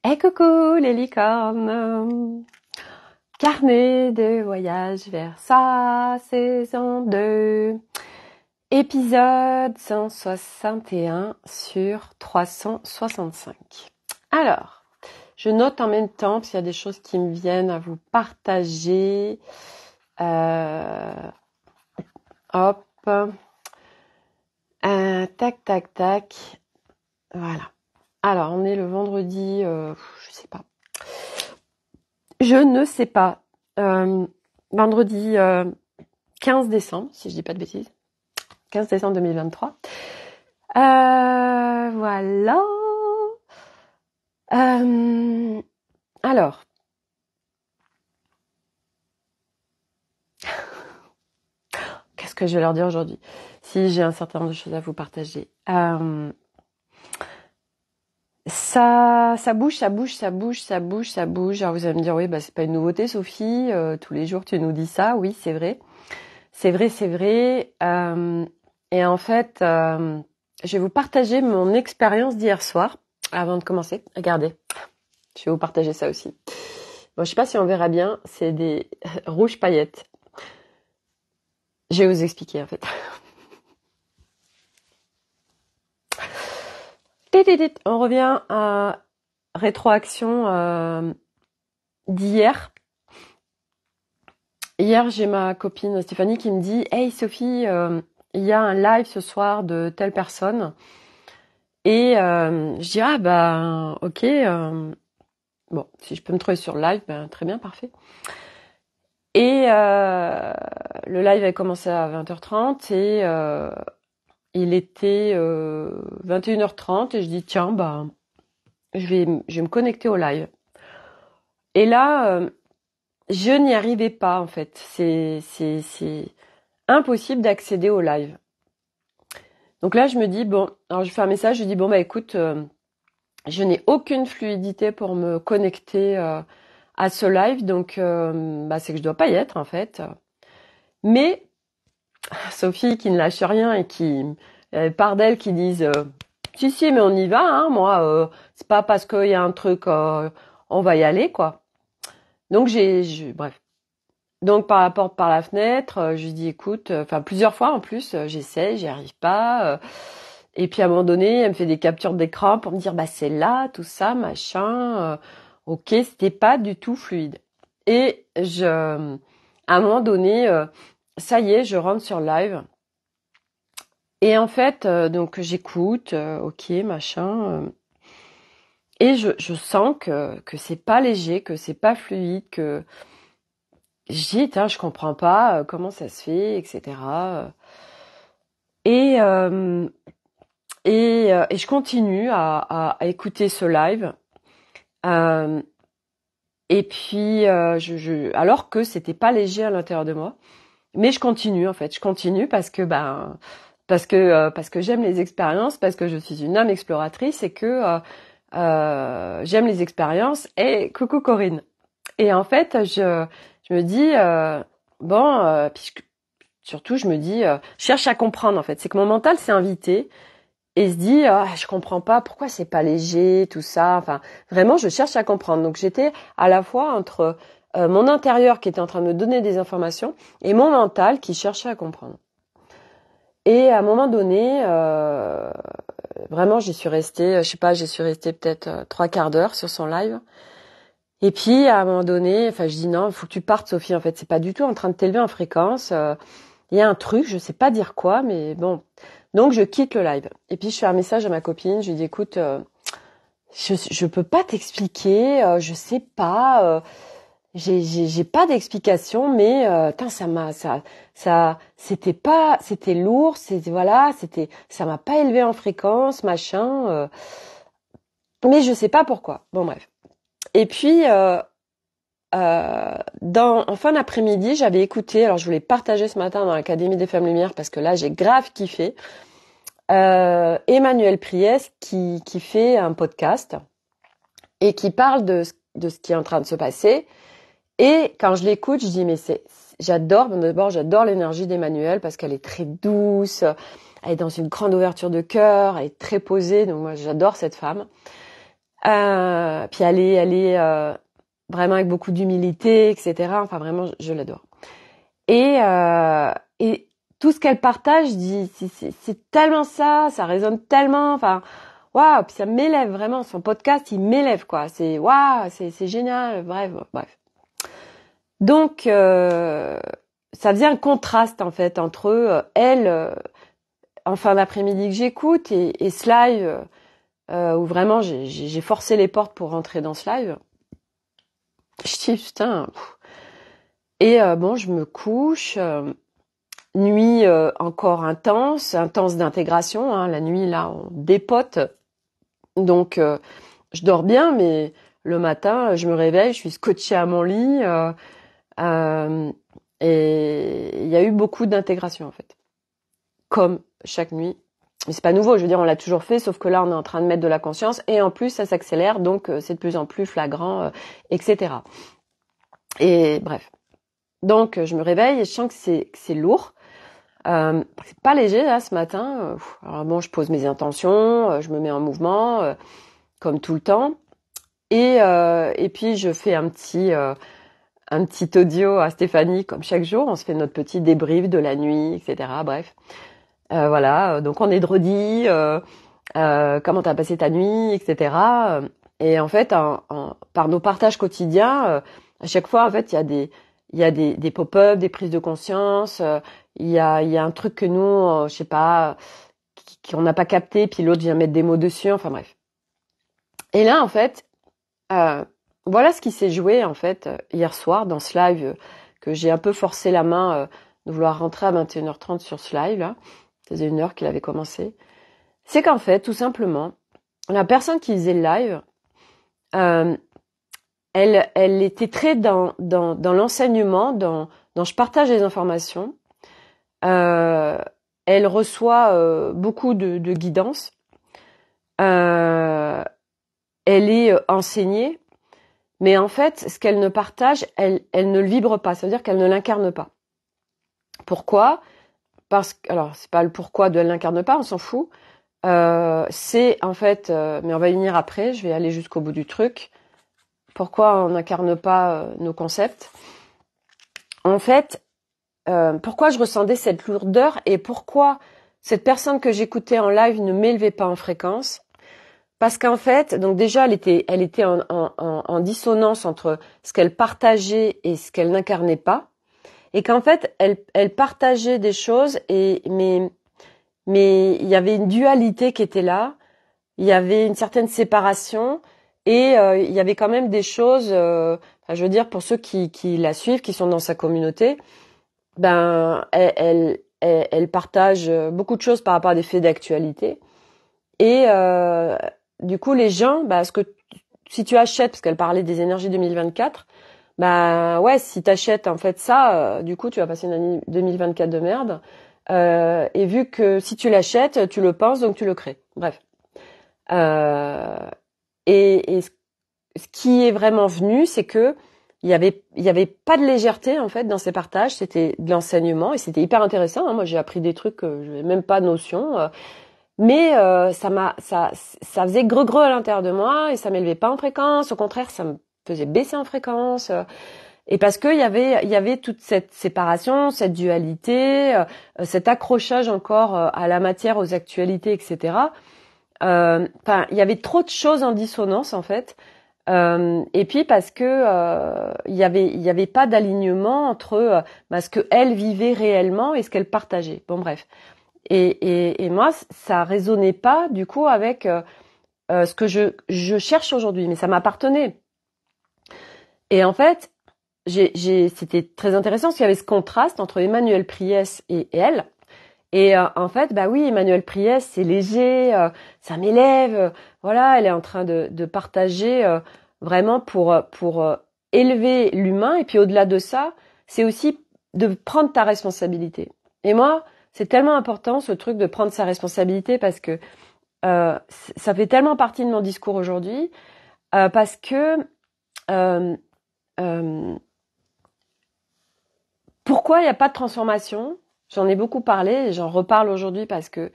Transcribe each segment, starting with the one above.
Et coucou les licornes, carnet de voyage vers sa saison 2, épisode 161 sur 365. Alors, je note en même temps parce qu'il y a des choses qui me viennent à vous partager. Hop, tac, tac, tac, voilà. Alors, on est le vendredi, je sais pas. Je ne sais pas. Vendredi 15 décembre, si je dis pas de bêtises. 15 décembre 2023. Voilà. Alors. Qu'est-ce que je vais leur dire aujourd'hui? Si j'ai un certain nombre de choses à vous partager. Ça bouge. Alors vous allez me dire, oui, bah c'est pas une nouveauté, Sophie. Tous les jours tu nous dis ça. Oui, c'est vrai. C'est vrai. Et en fait, je vais vous partager mon expérience d'hier soir. Avant de commencer, regardez. Je vais vous partager ça aussi. Bon, je sais pas si on verra bien. C'est des rouges paillettes. Je vais vous expliquer en fait. On revient à rétroaction d'hier. Hier, j'ai ma copine Stéphanie qui me dit « Hey Sophie, il y a un live ce soir de telle personne. » Et je dis « Ah bah ok, bon, si je peux me trouver sur le live, ben, très bien, parfait. » Et le live a commencé à 20h30 et il était 21h30 et je dis « Tiens, bah, je vais me connecter au live. » Et là, je n'y arrivais pas en fait. C'est impossible d'accéder au live. Donc là, je me dis bon, alors je fais un message, je dis bon bah écoute, je n'ai aucune fluidité pour me connecter à ce live, donc c'est que je dois pas y être en fait. Mais Sophie qui ne lâche rien et qui part d'elle qui disent si mais on y va, hein, moi c'est pas parce qu'il y a un truc on va y aller quoi. Donc bref. Donc par la porte, par la fenêtre, je lui dis écoute, plusieurs fois en plus, j'essaie, j'y arrive pas. Et puis à un moment donné, elle me fait des captures d'écran pour me dire bah c'est là, tout ça, machin. Ok, c'était pas du tout fluide. Et à un moment donné, ça y est, je rentre sur live. Et en fait, donc j'écoute, ok, machin. Et je sens que c'est pas léger, que c'est pas fluide, que je dis, je comprends pas comment ça se fait, etc. Et je continue à écouter ce live. Et puis, alors que c'était pas léger à l'intérieur de moi, mais je continue en fait. Je continue parce que j'aime les expériences, parce que je suis une âme exploratrice et que j'aime les expériences. Et coucou Corinne. Et en fait, je me dis puis surtout je me dis je cherche à comprendre en fait. C'est que mon mental s'est invité et se dit je comprends pas pourquoi c'est pas léger tout ça. Enfin vraiment je cherche à comprendre. Donc j'étais à la fois entre mon intérieur qui était en train de me donner des informations et mon mental qui cherchait à comprendre. Et à un moment donné vraiment j'y suis restée peut-être 3/4 d'heure sur son live. Et puis, à un moment donné, je dis non, il faut que tu partes, Sophie. En fait, c'est pas du tout en train de t'élever en fréquence. Il y a un truc, je sais pas dire quoi, mais bon. Donc, je quitte le live. Et puis, je fais un message à ma copine. Je lui dis, écoute, je peux pas t'expliquer. Je sais pas. J'ai pas d'explication, mais c'était lourd. Ça m'a pas élevé en fréquence, machin. Mais je sais pas pourquoi. Bon, bref. Et puis. En fin d'après-midi, j'avais écouté, alors je voulais partager ce matin dans l'Académie des Femmes Lumière parce que là j'ai grave kiffé, Emmanuel Priest qui fait un podcast et qui parle de ce qui est en train de se passer. Et quand je l'écoute, je dis mais d'abord j'adore l'énergie d'Emmanuel parce qu'elle est très douce, elle est dans une grande ouverture de cœur, elle est très posée, donc moi j'adore cette femme. Puis elle est vraiment avec beaucoup d'humilité, etc. Enfin, vraiment, je l'adore. Et tout ce qu'elle partage, je dis, c'est tellement ça résonne tellement. Enfin, waouh, puis ça m'élève vraiment. Son podcast, il m'élève, quoi. C'est waouh, c'est génial. Bref. Donc, ça faisait un contraste en fait entre elle en fin d'après-midi que j'écoute et ce live où vraiment j'ai forcé les portes pour rentrer dans ce live. Je dis putain. Et bon, je me couche. Nuit encore intense d'intégration. Hein. La nuit là, on dépote. Donc, je dors bien, mais le matin, je me réveille, je suis scotchée à mon lit. Et il y a eu beaucoup d'intégration en fait, comme chaque nuit. Mais c'est pas nouveau, je veux dire, on l'a toujours fait, sauf que là, on est en train de mettre de la conscience et en plus, ça s'accélère, donc c'est de plus en plus flagrant, etc. Et bref. Donc, je me réveille et je sens que c'est lourd. C'est pas léger là ce matin. Alors bon, je pose mes intentions, je me mets en mouvement, comme tout le temps. Et puis je fais un petit audio à Stéphanie comme chaque jour. On se fait notre petit débrief de la nuit, etc. Bref, voilà. Donc on est dredi. Comment t'as passé ta nuit, etc. Et en fait, par nos partages quotidiens, à chaque fois, en fait, il y a des pop-up, des prises de conscience. Il y a un truc que nous, je sais pas, qu'on n'a pas capté, puis l'autre vient mettre des mots dessus. Enfin bref. Et là, en fait, voilà ce qui s'est joué en fait hier soir dans ce live que j'ai un peu forcé la main de vouloir rentrer à 21h30 sur ce live là. Ça faisait 1 heure qu'il avait commencé. C'est qu'en fait, tout simplement, la personne qui faisait le live, elle était très dans l'enseignement, dans je partage les informations. Elle reçoit beaucoup de guidance. Elle est enseignée, mais en fait, ce qu'elle ne partage, elle ne le vibre pas. Ça veut dire qu'elle ne l'incarne pas. Pourquoi ? Parce que, alors, c'est pas le pourquoi de elle l'incarne pas, on s'en fout. C'est en fait, mais on va y venir après. Je vais aller jusqu'au bout du truc. Pourquoi on n'incarne pas nos concepts ? En fait, pourquoi je ressentais cette lourdeur et pourquoi cette personne que j'écoutais en live ne m'élevait pas en fréquence ? Parce qu'en fait, donc déjà, elle était en dissonance entre ce qu'elle partageait et ce qu'elle n'incarnait pas, et qu'en fait, elle partageait des choses mais il y avait une dualité qui était là, il y avait une certaine séparation et il y avait quand même des choses. Je veux dire, pour ceux qui la suivent, qui sont dans sa communauté, ben elle partage beaucoup de choses par rapport à des faits d'actualité et du coup, les gens, si tu achètes, parce qu'elle parlait des énergies 2024, ouais, si t'achètes en fait ça, du coup, tu vas passer une année 2024 de merde. Et vu que si tu l'achètes, tu le penses, donc tu le crées. Bref. Et ce qui est vraiment venu, c'est que il y avait pas de légèreté en fait dans ces partages. C'était de l'enseignement et c'était hyper intéressant. Hein. Moi, j'ai appris des trucs que je n'avais même pas notion. Mais ça faisait greu à l'intérieur de moi et ça m'élevait pas en fréquence. Au contraire, ça me faisait baisser en fréquence. Et parce que il y avait toute cette séparation, cette dualité, cet accrochage encore à la matière, aux actualités, etc. Enfin, il y avait trop de choses en dissonance en fait. Et puis parce que il y avait pas d'alignement entre ce que elle vivait réellement et ce qu'elle partageait. Bon bref. Et moi, ça résonnait pas du coup avec ce que je cherche aujourd'hui, mais ça m'appartenait. Et en fait, c'était très intéressant parce qu'il y avait ce contraste entre Emmanuel Priès et elle. Et en fait, oui, Emmanuel Priès, c'est léger, ça m'élève. Voilà, elle est en train de partager vraiment pour élever l'humain. Et puis au-delà de ça, c'est aussi de prendre ta responsabilité. Et moi, c'est tellement important ce truc de prendre sa responsabilité parce que ça fait tellement partie de mon discours aujourd'hui parce que pourquoi il n'y a pas de transformation ? J'en ai beaucoup parlé et j'en reparle aujourd'hui parce que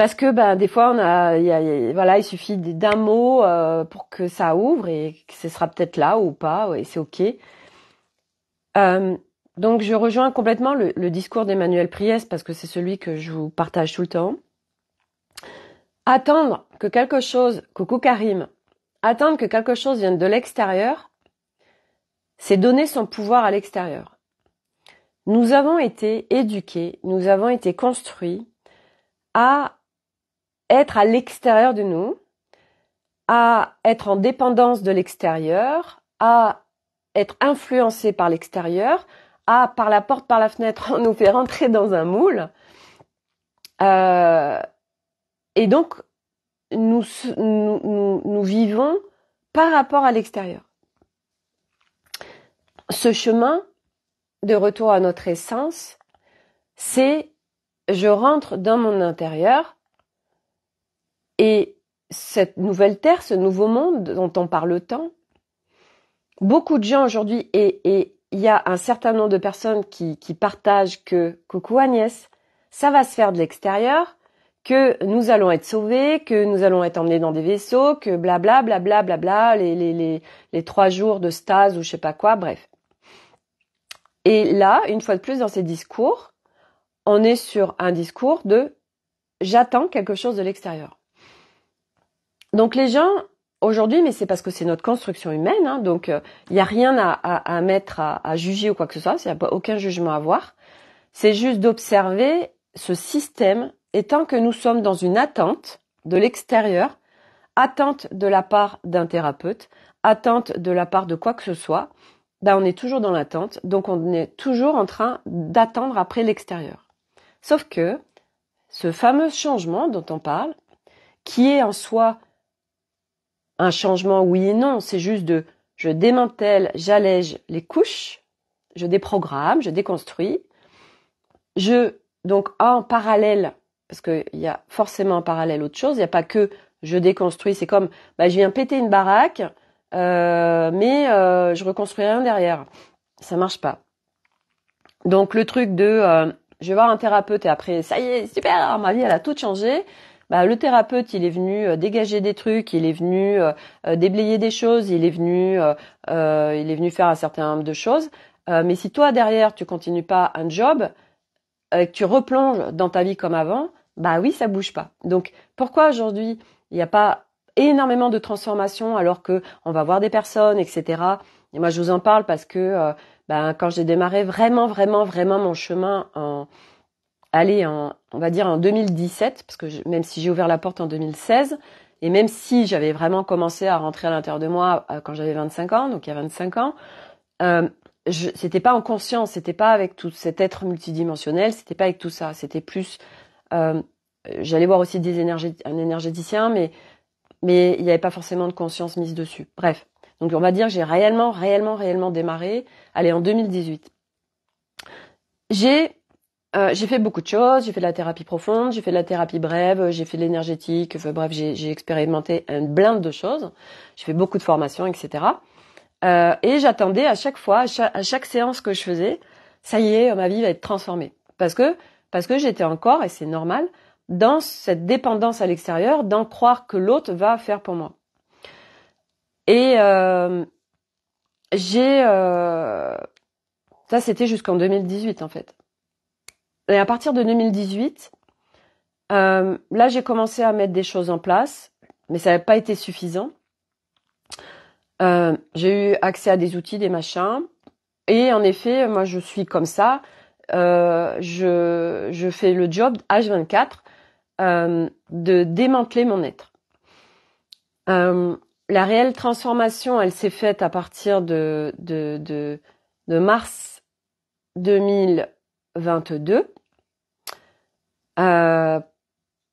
Parce que des fois voilà, il suffit d'un mot pour que ça ouvre et que ce sera peut-être là ou pas, et c'est ok. Donc je rejoins complètement le discours d'Emmanuel Priest parce que c'est celui que je vous partage tout le temps. Attendre que quelque chose, coucou Karim, attendre que quelque chose vienne de l'extérieur, c'est donner son pouvoir à l'extérieur. Nous avons été éduqués, nous avons été construits à être à l'extérieur de nous, à être en dépendance de l'extérieur, à être influencés par l'extérieur, à par la porte, par la fenêtre, on nous fait rentrer dans un moule. Et donc, nous vivons par rapport à l'extérieur. Ce chemin de retour à notre essence, c'est je rentre dans mon intérieur et cette nouvelle terre, ce nouveau monde dont on parle tant, beaucoup de gens aujourd'hui, et il y a un certain nombre de personnes qui partagent que « Coucou Agnès, ça va se faire de l'extérieur », que nous allons être sauvés, que nous allons être emmenés dans des vaisseaux, que blablabla, blablabla, les 3 jours de stase ou je sais pas quoi, bref. Et là, une fois de plus dans ces discours, on est sur un discours de « j'attends quelque chose de l'extérieur ». Donc les gens, aujourd'hui, mais c'est parce que c'est notre construction humaine, hein, donc il n'y a rien à mettre à juger ou quoi que ce soit, il n'y a pas aucun jugement à avoir. C'est juste d'observer ce système, et tant que nous sommes dans une attente de l'extérieur, attente de la part d'un thérapeute, attente de la part de quoi que ce soit, on est toujours dans l'attente, donc on est toujours en train d'attendre après l'extérieur. Sauf que ce fameux changement dont on parle, qui est en soi un changement oui et non, c'est juste je démantèle, j'allège les couches, je déprogramme, je déconstruis, donc en parallèle, parce qu'il y a forcément en parallèle autre chose, il n'y a pas que je déconstruis, c'est comme je viens péter une baraque, mais je reconstruis rien derrière. Ça marche pas. Donc le truc de je vais voir un thérapeute et après ça y est, super, alors, ma vie elle a tout changé. Le thérapeute il est venu dégager des trucs, il est venu déblayer des choses, il est venu faire un certain nombre de choses. Mais si toi derrière tu continues pas un job, que tu replonges dans ta vie comme avant, oui, ça bouge pas. Donc, pourquoi aujourd'hui, il n'y a pas énormément de transformation alors que on va voir des personnes, etc. Et moi, je vous en parle parce que quand j'ai démarré vraiment mon chemin on va dire en 2017, parce que même si j'ai ouvert la porte en 2016, et même si j'avais vraiment commencé à rentrer à l'intérieur de moi quand j'avais 25 ans, donc il y a 25 ans, c'était pas en conscience, c'était pas avec tout cet être multidimensionnel, c'était pas avec tout ça, c'était plus j'allais voir aussi un énergéticien, mais il n'y avait pas forcément de conscience mise dessus. Bref, donc on va dire que j'ai réellement démarré, en 2018. J'ai fait beaucoup de choses, j'ai fait de la thérapie profonde, j'ai fait de la thérapie brève, j'ai fait de l'énergétique, bref, j'ai expérimenté une blinde de choses, j'ai fait beaucoup de formations, etc. Et j'attendais à chaque fois, à chaque séance que je faisais, ça y est, ma vie va être transformée. Parce que j'étais encore, et c'est normal, dans cette dépendance à l'extérieur, d'en croire que l'autre va faire pour moi. Et ça c'était jusqu'en 2018 en fait. Et à partir de 2018, là j'ai commencé à mettre des choses en place, mais ça n'avait pas été suffisant. J'ai eu accès à des outils, des machins, et en effet, moi je suis comme ça. Je fais le job H24 de démanteler mon être. La réelle transformation, elle s'est faite à partir de mars 2022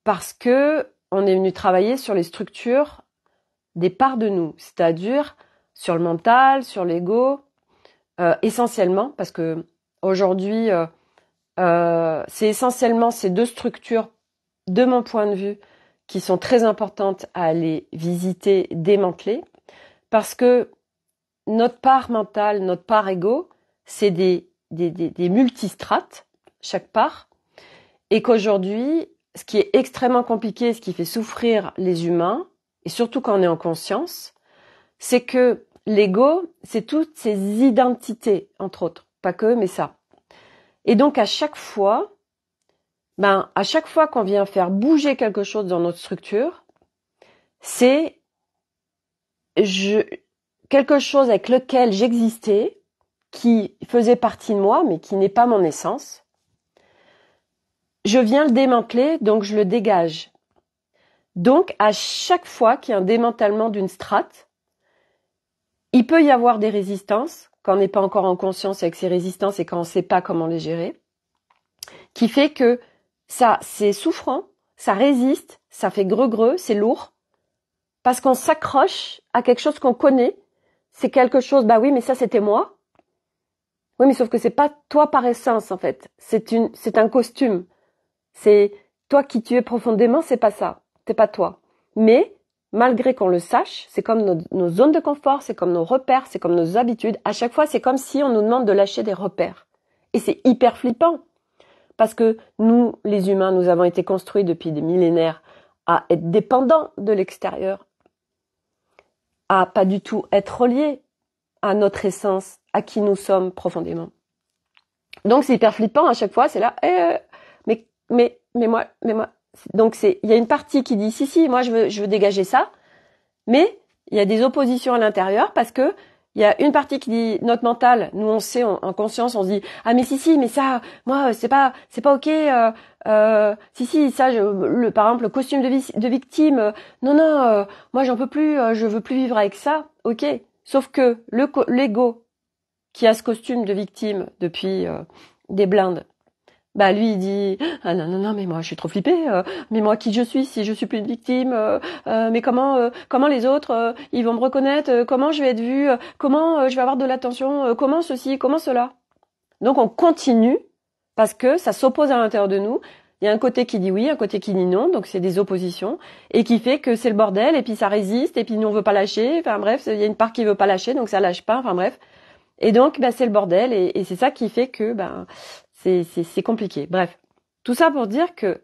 parce que on est venu travailler sur les structures des parts de nous, c'est-à-dire sur le mental, sur l'ego, essentiellement, parce que aujourd'hui, c'est essentiellement ces 2 structures, de mon point de vue, qui sont très importantes à aller visiter, démanteler, parce que notre part mentale, notre part ego, c'est des multistrates, chaque part, et qu'aujourd'hui, ce qui est extrêmement compliqué, ce qui fait souffrir les humains, et surtout quand on est en conscience, c'est que l'ego, c'est toutes ces identités, entre autres. Pas que, mais ça. Et donc, à chaque fois qu'on vient faire bouger quelque chose dans notre structure, c'est quelque chose avec lequel j'existais, qui faisait partie de moi, mais qui n'est pas mon essence. Je viens le démanteler, donc je le dégage. Donc, à chaque fois qu'il y a un démantèlement d'une strate, il peut y avoir des résistances, quand on n'est pas encore en conscience avec ces résistances et quand on ne sait pas comment les gérer, qui fait que ça, c'est souffrant, ça résiste, ça fait greu-greu, c'est lourd, parce qu'on s'accroche à quelque chose qu'on connaît. C'est quelque chose, bah oui, mais ça c'était moi. Oui, mais sauf que c'est pas toi par essence, en fait. C'est un costume. C'est toi qui tu es profondément, c'est pas ça. C'est pas toi. Mais, malgré qu'on le sache, c'est comme nos zones de confort, c'est comme nos repères, c'est comme nos habitudes. À chaque fois, c'est comme si on nous demande de lâcher des repères. Et c'est hyper flippant. Parce que nous, les humains, nous avons été construits depuis des millénaires à être dépendants de l'extérieur, à pas du tout être reliés à notre essence, à qui nous sommes profondément. Donc c'est hyper flippant à chaque fois, c'est là, mais moi. Donc il y a une partie qui dit si, moi je veux dégager ça, mais il y a des oppositions à l'intérieur parce que il y a une partie qui dit notre mental, nous on sait en conscience, on se dit ah mais si, mais ça, moi c'est pas ok, si ça, par exemple le costume de victime, non, moi j'en peux plus, je veux plus vivre avec ça, ok. Sauf que l'ego qui a ce costume de victime depuis des blindes, bah lui il dit ah non mais moi je suis trop flippée, mais moi qui je suis si je suis plus une victime, mais comment les autres ils vont me reconnaître, comment je vais être vue, comment je vais avoir de l'attention, comment ceci, comment cela. Donc on continue parce que ça s'oppose à l'intérieur de nous. Il y a un côté qui dit oui, un côté qui dit non, donc c'est des oppositions et qui fait que c'est le bordel et puis ça résiste et puis nous on veut pas lâcher. Enfin bref, il y a une part qui veut pas lâcher donc ça lâche pas. Enfin bref. Et donc c'est le bordel et c'est ça qui fait que c'est compliqué. Bref, tout ça pour dire que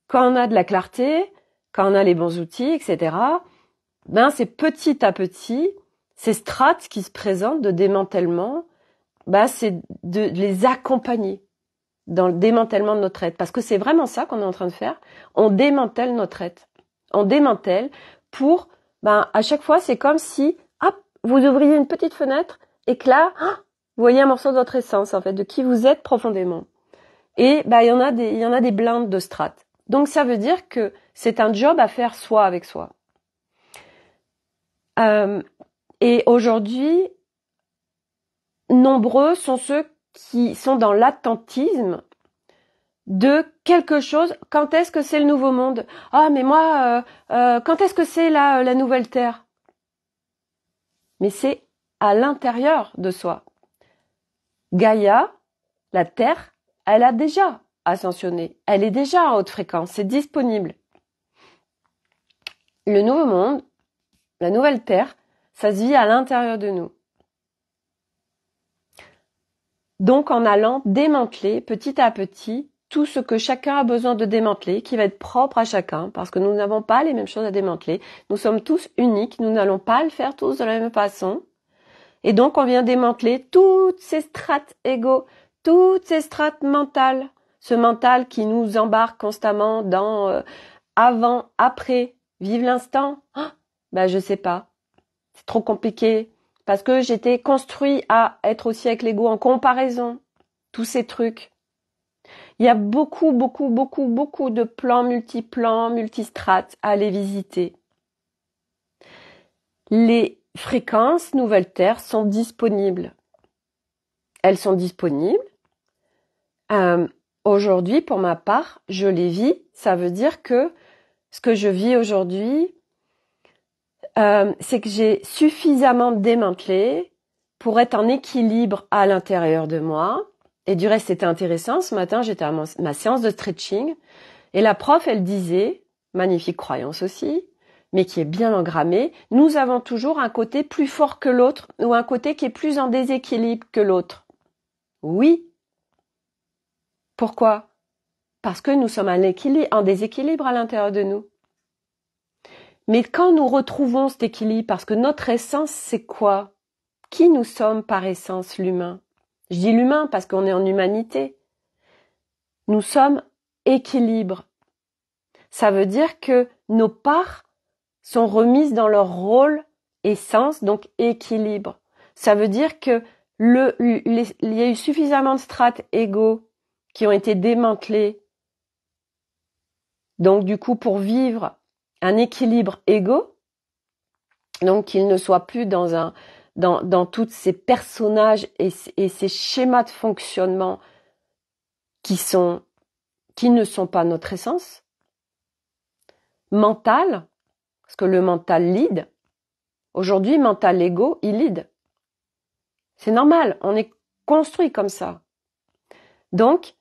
quand on a de la clarté, quand on a les bons outils, etc., c'est petit à petit, ces strates qui se présentent de démantèlement, c'est de les accompagner dans le démantèlement de notre être. Parce que c'est vraiment ça qu'on est en train de faire. On démantèle notre être. On démantèle pour, à chaque fois, c'est comme si, hop, vous ouvriez une petite fenêtre et que là, vous voyez un morceau de votre essence, en fait, de qui vous êtes profondément. Et il y en a des blindes de strates. Donc ça veut dire que c'est un job à faire soi avec soi. Et aujourd'hui, nombreux sont ceux qui sont dans l'attentisme de quelque chose. Quand est-ce que c'est le nouveau monde? Ah mais moi, quand est-ce que c'est la nouvelle terre? Mais c'est à l'intérieur de soi. Gaïa, la terre, elle a déjà ascensionné. Elle est déjà en haute fréquence. C'est disponible. Le nouveau monde, la nouvelle terre, ça se vit à l'intérieur de nous. Donc en allant démanteler petit à petit tout ce que chacun a besoin de démanteler, qui va être propre à chacun, parce que nous n'avons pas les mêmes choses à démanteler. Nous sommes tous uniques, nous n'allons pas le faire tous de la même façon. Et donc on vient démanteler toutes ces strates égaux, toutes ces strates mentales, ce mental qui nous embarque constamment dans avant, après, vive l'instant. Je sais pas, c'est trop compliqué, parce que j'étais construit à être aussi avec l'ego en comparaison, tous ces trucs. Il y a beaucoup de plans, multistrates à aller visiter. Les fréquences Nouvelle Terre sont disponibles. Elles sont disponibles. Aujourd'hui, pour ma part, je les vis. Ça veut dire que ce que je vis aujourd'hui, c'est que j'ai suffisamment démantelé pour être en équilibre à l'intérieur de moi. Et du reste, c'était intéressant. Ce matin, j'étais à ma séance de stretching et la prof, elle disait, magnifique croyance aussi, mais qui est bien engrammée, nous avons toujours un côté plus fort que l'autre ou un côté qui est plus en déséquilibre que l'autre. Oui. Pourquoi? parce que nous sommes en déséquilibre à l'intérieur de nous. Mais quand nous retrouvons cet équilibre, parce que notre essence, c'est quoi? Qui nous sommes par essence, l'humain? Je dis l'humain parce qu'on est en humanité. Nous sommes équilibre. Ça veut dire que nos parts sont remises dans leur rôle essence, donc équilibre. Ça veut dire que il y a eu suffisamment de strates égaux qui ont été démantelées. Donc du coup, pour vivre un équilibre égaux, donc qu'il ne soit plus dans tous ces personnages et ces schémas de fonctionnement qui ne sont pas notre essence, mental, parce que le mental lead. Aujourd'hui, mental ego, il lead. C'est normal, on est construit comme ça. Donc,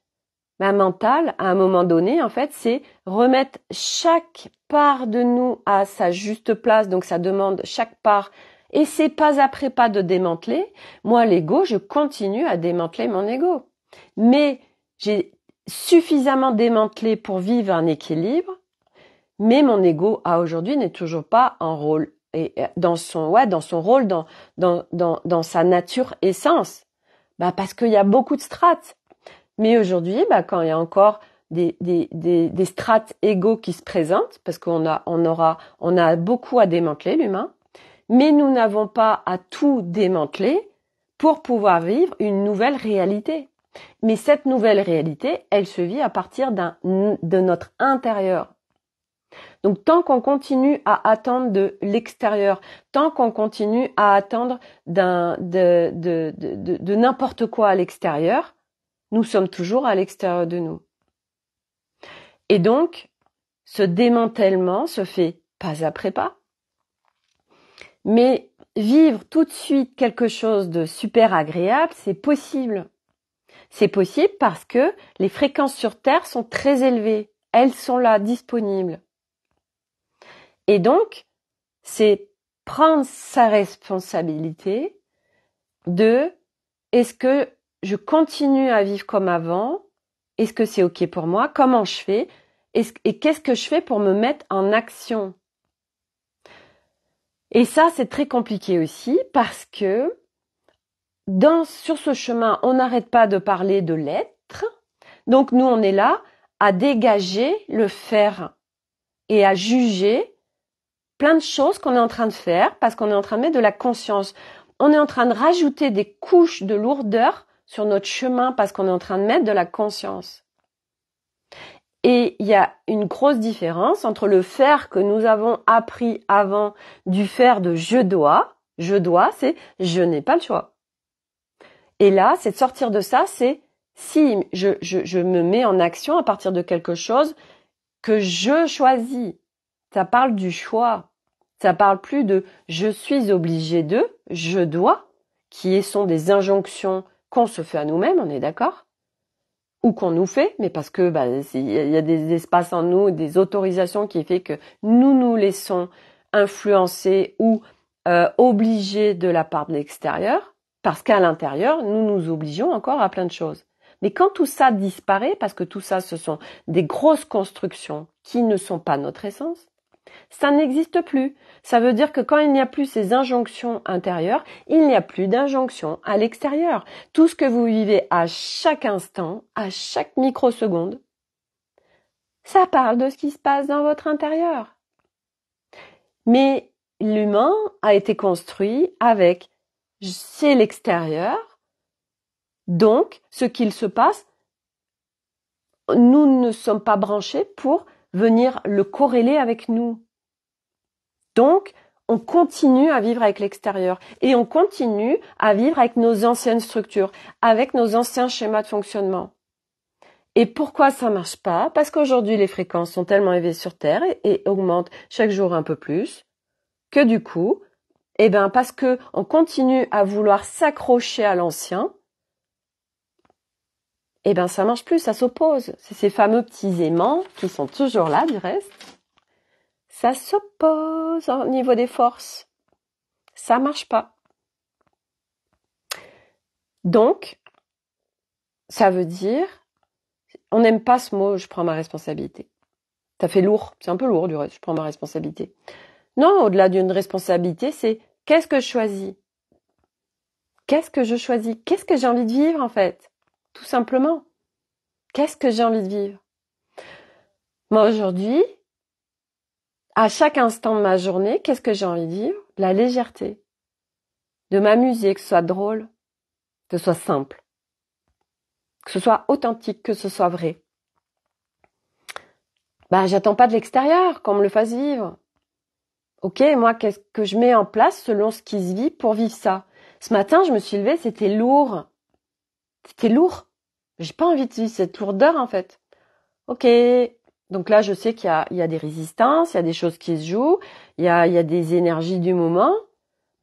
mental, à un moment donné, en fait, c'est remettre chaque part de nous à sa juste place. Donc, ça demande chaque part. Et c'est pas après pas de démanteler. Moi, l'ego, je continue à démanteler mon ego. Mais j'ai suffisamment démantelé pour vivre un équilibre. Mais mon ego, à aujourd'hui, n'est toujours pas en rôle. Et dans son rôle, dans sa nature essence. Parce qu'il y a beaucoup de strates. Mais aujourd'hui, quand il y a encore des strates égaux qui se présentent, parce qu'on a beaucoup à démanteler, l'humain, mais nous n'avons pas à tout démanteler pour pouvoir vivre une nouvelle réalité. Mais cette nouvelle réalité, elle se vit à partir de notre intérieur. Donc tant qu'on continue à attendre de l'extérieur, tant qu'on continue à attendre de n'importe quoi à l'extérieur, nous sommes toujours à l'extérieur de nous. Et donc, ce démantèlement se fait pas après pas. Mais vivre tout de suite quelque chose de super agréable, c'est possible. C'est possible parce que les fréquences sur Terre sont très élevées. Elles sont là, disponibles. Et donc, c'est prendre sa responsabilité de est-ce que je continue à vivre comme avant? Est-ce que c'est OK pour moi? Comment je fais? Et qu'est-ce que je fais pour me mettre en action? Et ça, c'est très compliqué aussi parce que sur ce chemin, on n'arrête pas de parler de l'être. Donc nous, on est là à dégager le faire et à juger plein de choses qu'on est en train de faire parce qu'on est en train de mettre de la conscience. On est en train de rajouter des couches de lourdeur sur notre chemin parce qu'on est en train de mettre de la conscience. Et il y a une grosse différence entre le faire que nous avons appris avant du faire de je dois, c'est je n'ai pas le choix. Et là, c'est de sortir de ça, c'est si je me mets en action à partir de quelque chose que je choisis. Ça parle du choix. Ça parle plus de je suis obligé de, je dois, qui sont des injonctions qu'on se fait à nous-mêmes, on est d'accord? Ou qu'on nous fait, mais parce que il y a des espaces en nous, des autorisations qui fait que nous laissons influencer ou obliger de la part de l'extérieur, parce qu'à l'intérieur, nous nous obligeons encore à plein de choses. Mais quand tout ça disparaît, parce que tout ça, ce sont des grosses constructions qui ne sont pas notre essence, ça n'existe plus. Ça veut dire que quand il n'y a plus ces injonctions intérieures, il n'y a plus d'injonctions à l'extérieur. Tout ce que vous vivez à chaque instant, à chaque microseconde, ça parle de ce qui se passe dans votre intérieur. Mais l'humain a été construit avec c'est l'extérieur, donc ce qu'il se passe, nous ne sommes pas branchés pour venir le corréler avec nous. Donc, on continue à vivre avec l'extérieur et on continue à vivre avec nos anciennes structures, avec nos anciens schémas de fonctionnement. Et pourquoi ça marche pas? Parce qu'aujourd'hui, les fréquences sont tellement élevées sur Terre et augmentent chaque jour un peu plus, que du coup, parce que on continue à vouloir s'accrocher à l'ancien, ça marche plus, ça s'oppose. C'est ces fameux petits aimants qui sont toujours là, du reste. Ça s'oppose au niveau des forces. Ça marche pas. Donc, ça veut dire, on n'aime pas ce mot, je prends ma responsabilité. Ça fait lourd, c'est un peu lourd du reste, je prends ma responsabilité. Non, au-delà d'une responsabilité, c'est qu'est-ce que je choisis? Qu'est-ce que je choisis? Qu'est-ce que j'ai envie de vivre en fait? Tout simplement. Qu'est-ce que j'ai envie de vivre? Moi aujourd'hui, à chaque instant de ma journée, qu'est-ce que j'ai envie de vivre? De la légèreté. De m'amuser, que ce soit drôle, que ce soit simple, que ce soit authentique, que ce soit vrai. J'attends pas de l'extérieur qu'on me le fasse vivre. Ok, moi, qu'est-ce que je mets en place selon ce qui se vit pour vivre ça? Ce matin, je me suis levée, c'était lourd. C'était lourd. J'ai pas envie de vivre cette lourdeur, en fait. Ok. Donc là, je sais il y a des résistances, il y a des choses qui se jouent, il y a des énergies du moment.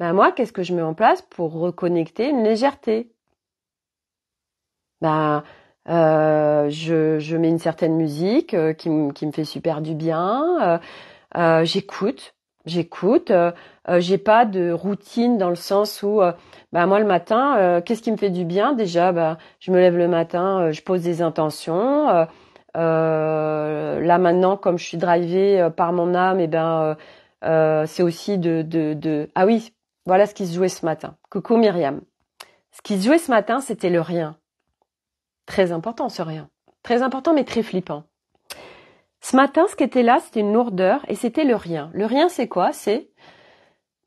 Moi, qu'est-ce que je mets en place pour reconnecter une légèreté? Je mets une certaine musique qui me fait super du bien. J'écoute. J'ai pas de routine dans le sens où, moi le matin, qu'est-ce qui me fait du bien? Déjà, je me lève le matin, je pose des intentions. Là maintenant, comme je suis drivée par mon âme, c'est aussi Ah oui, voilà ce qui se jouait ce matin. Coucou Myriam. Ce qui se jouait ce matin, c'était le rien. Très important ce rien. Très important mais très flippant. Ce matin, ce qui était là, c'était une lourdeur et c'était le rien. Le rien, c'est quoi? C'est,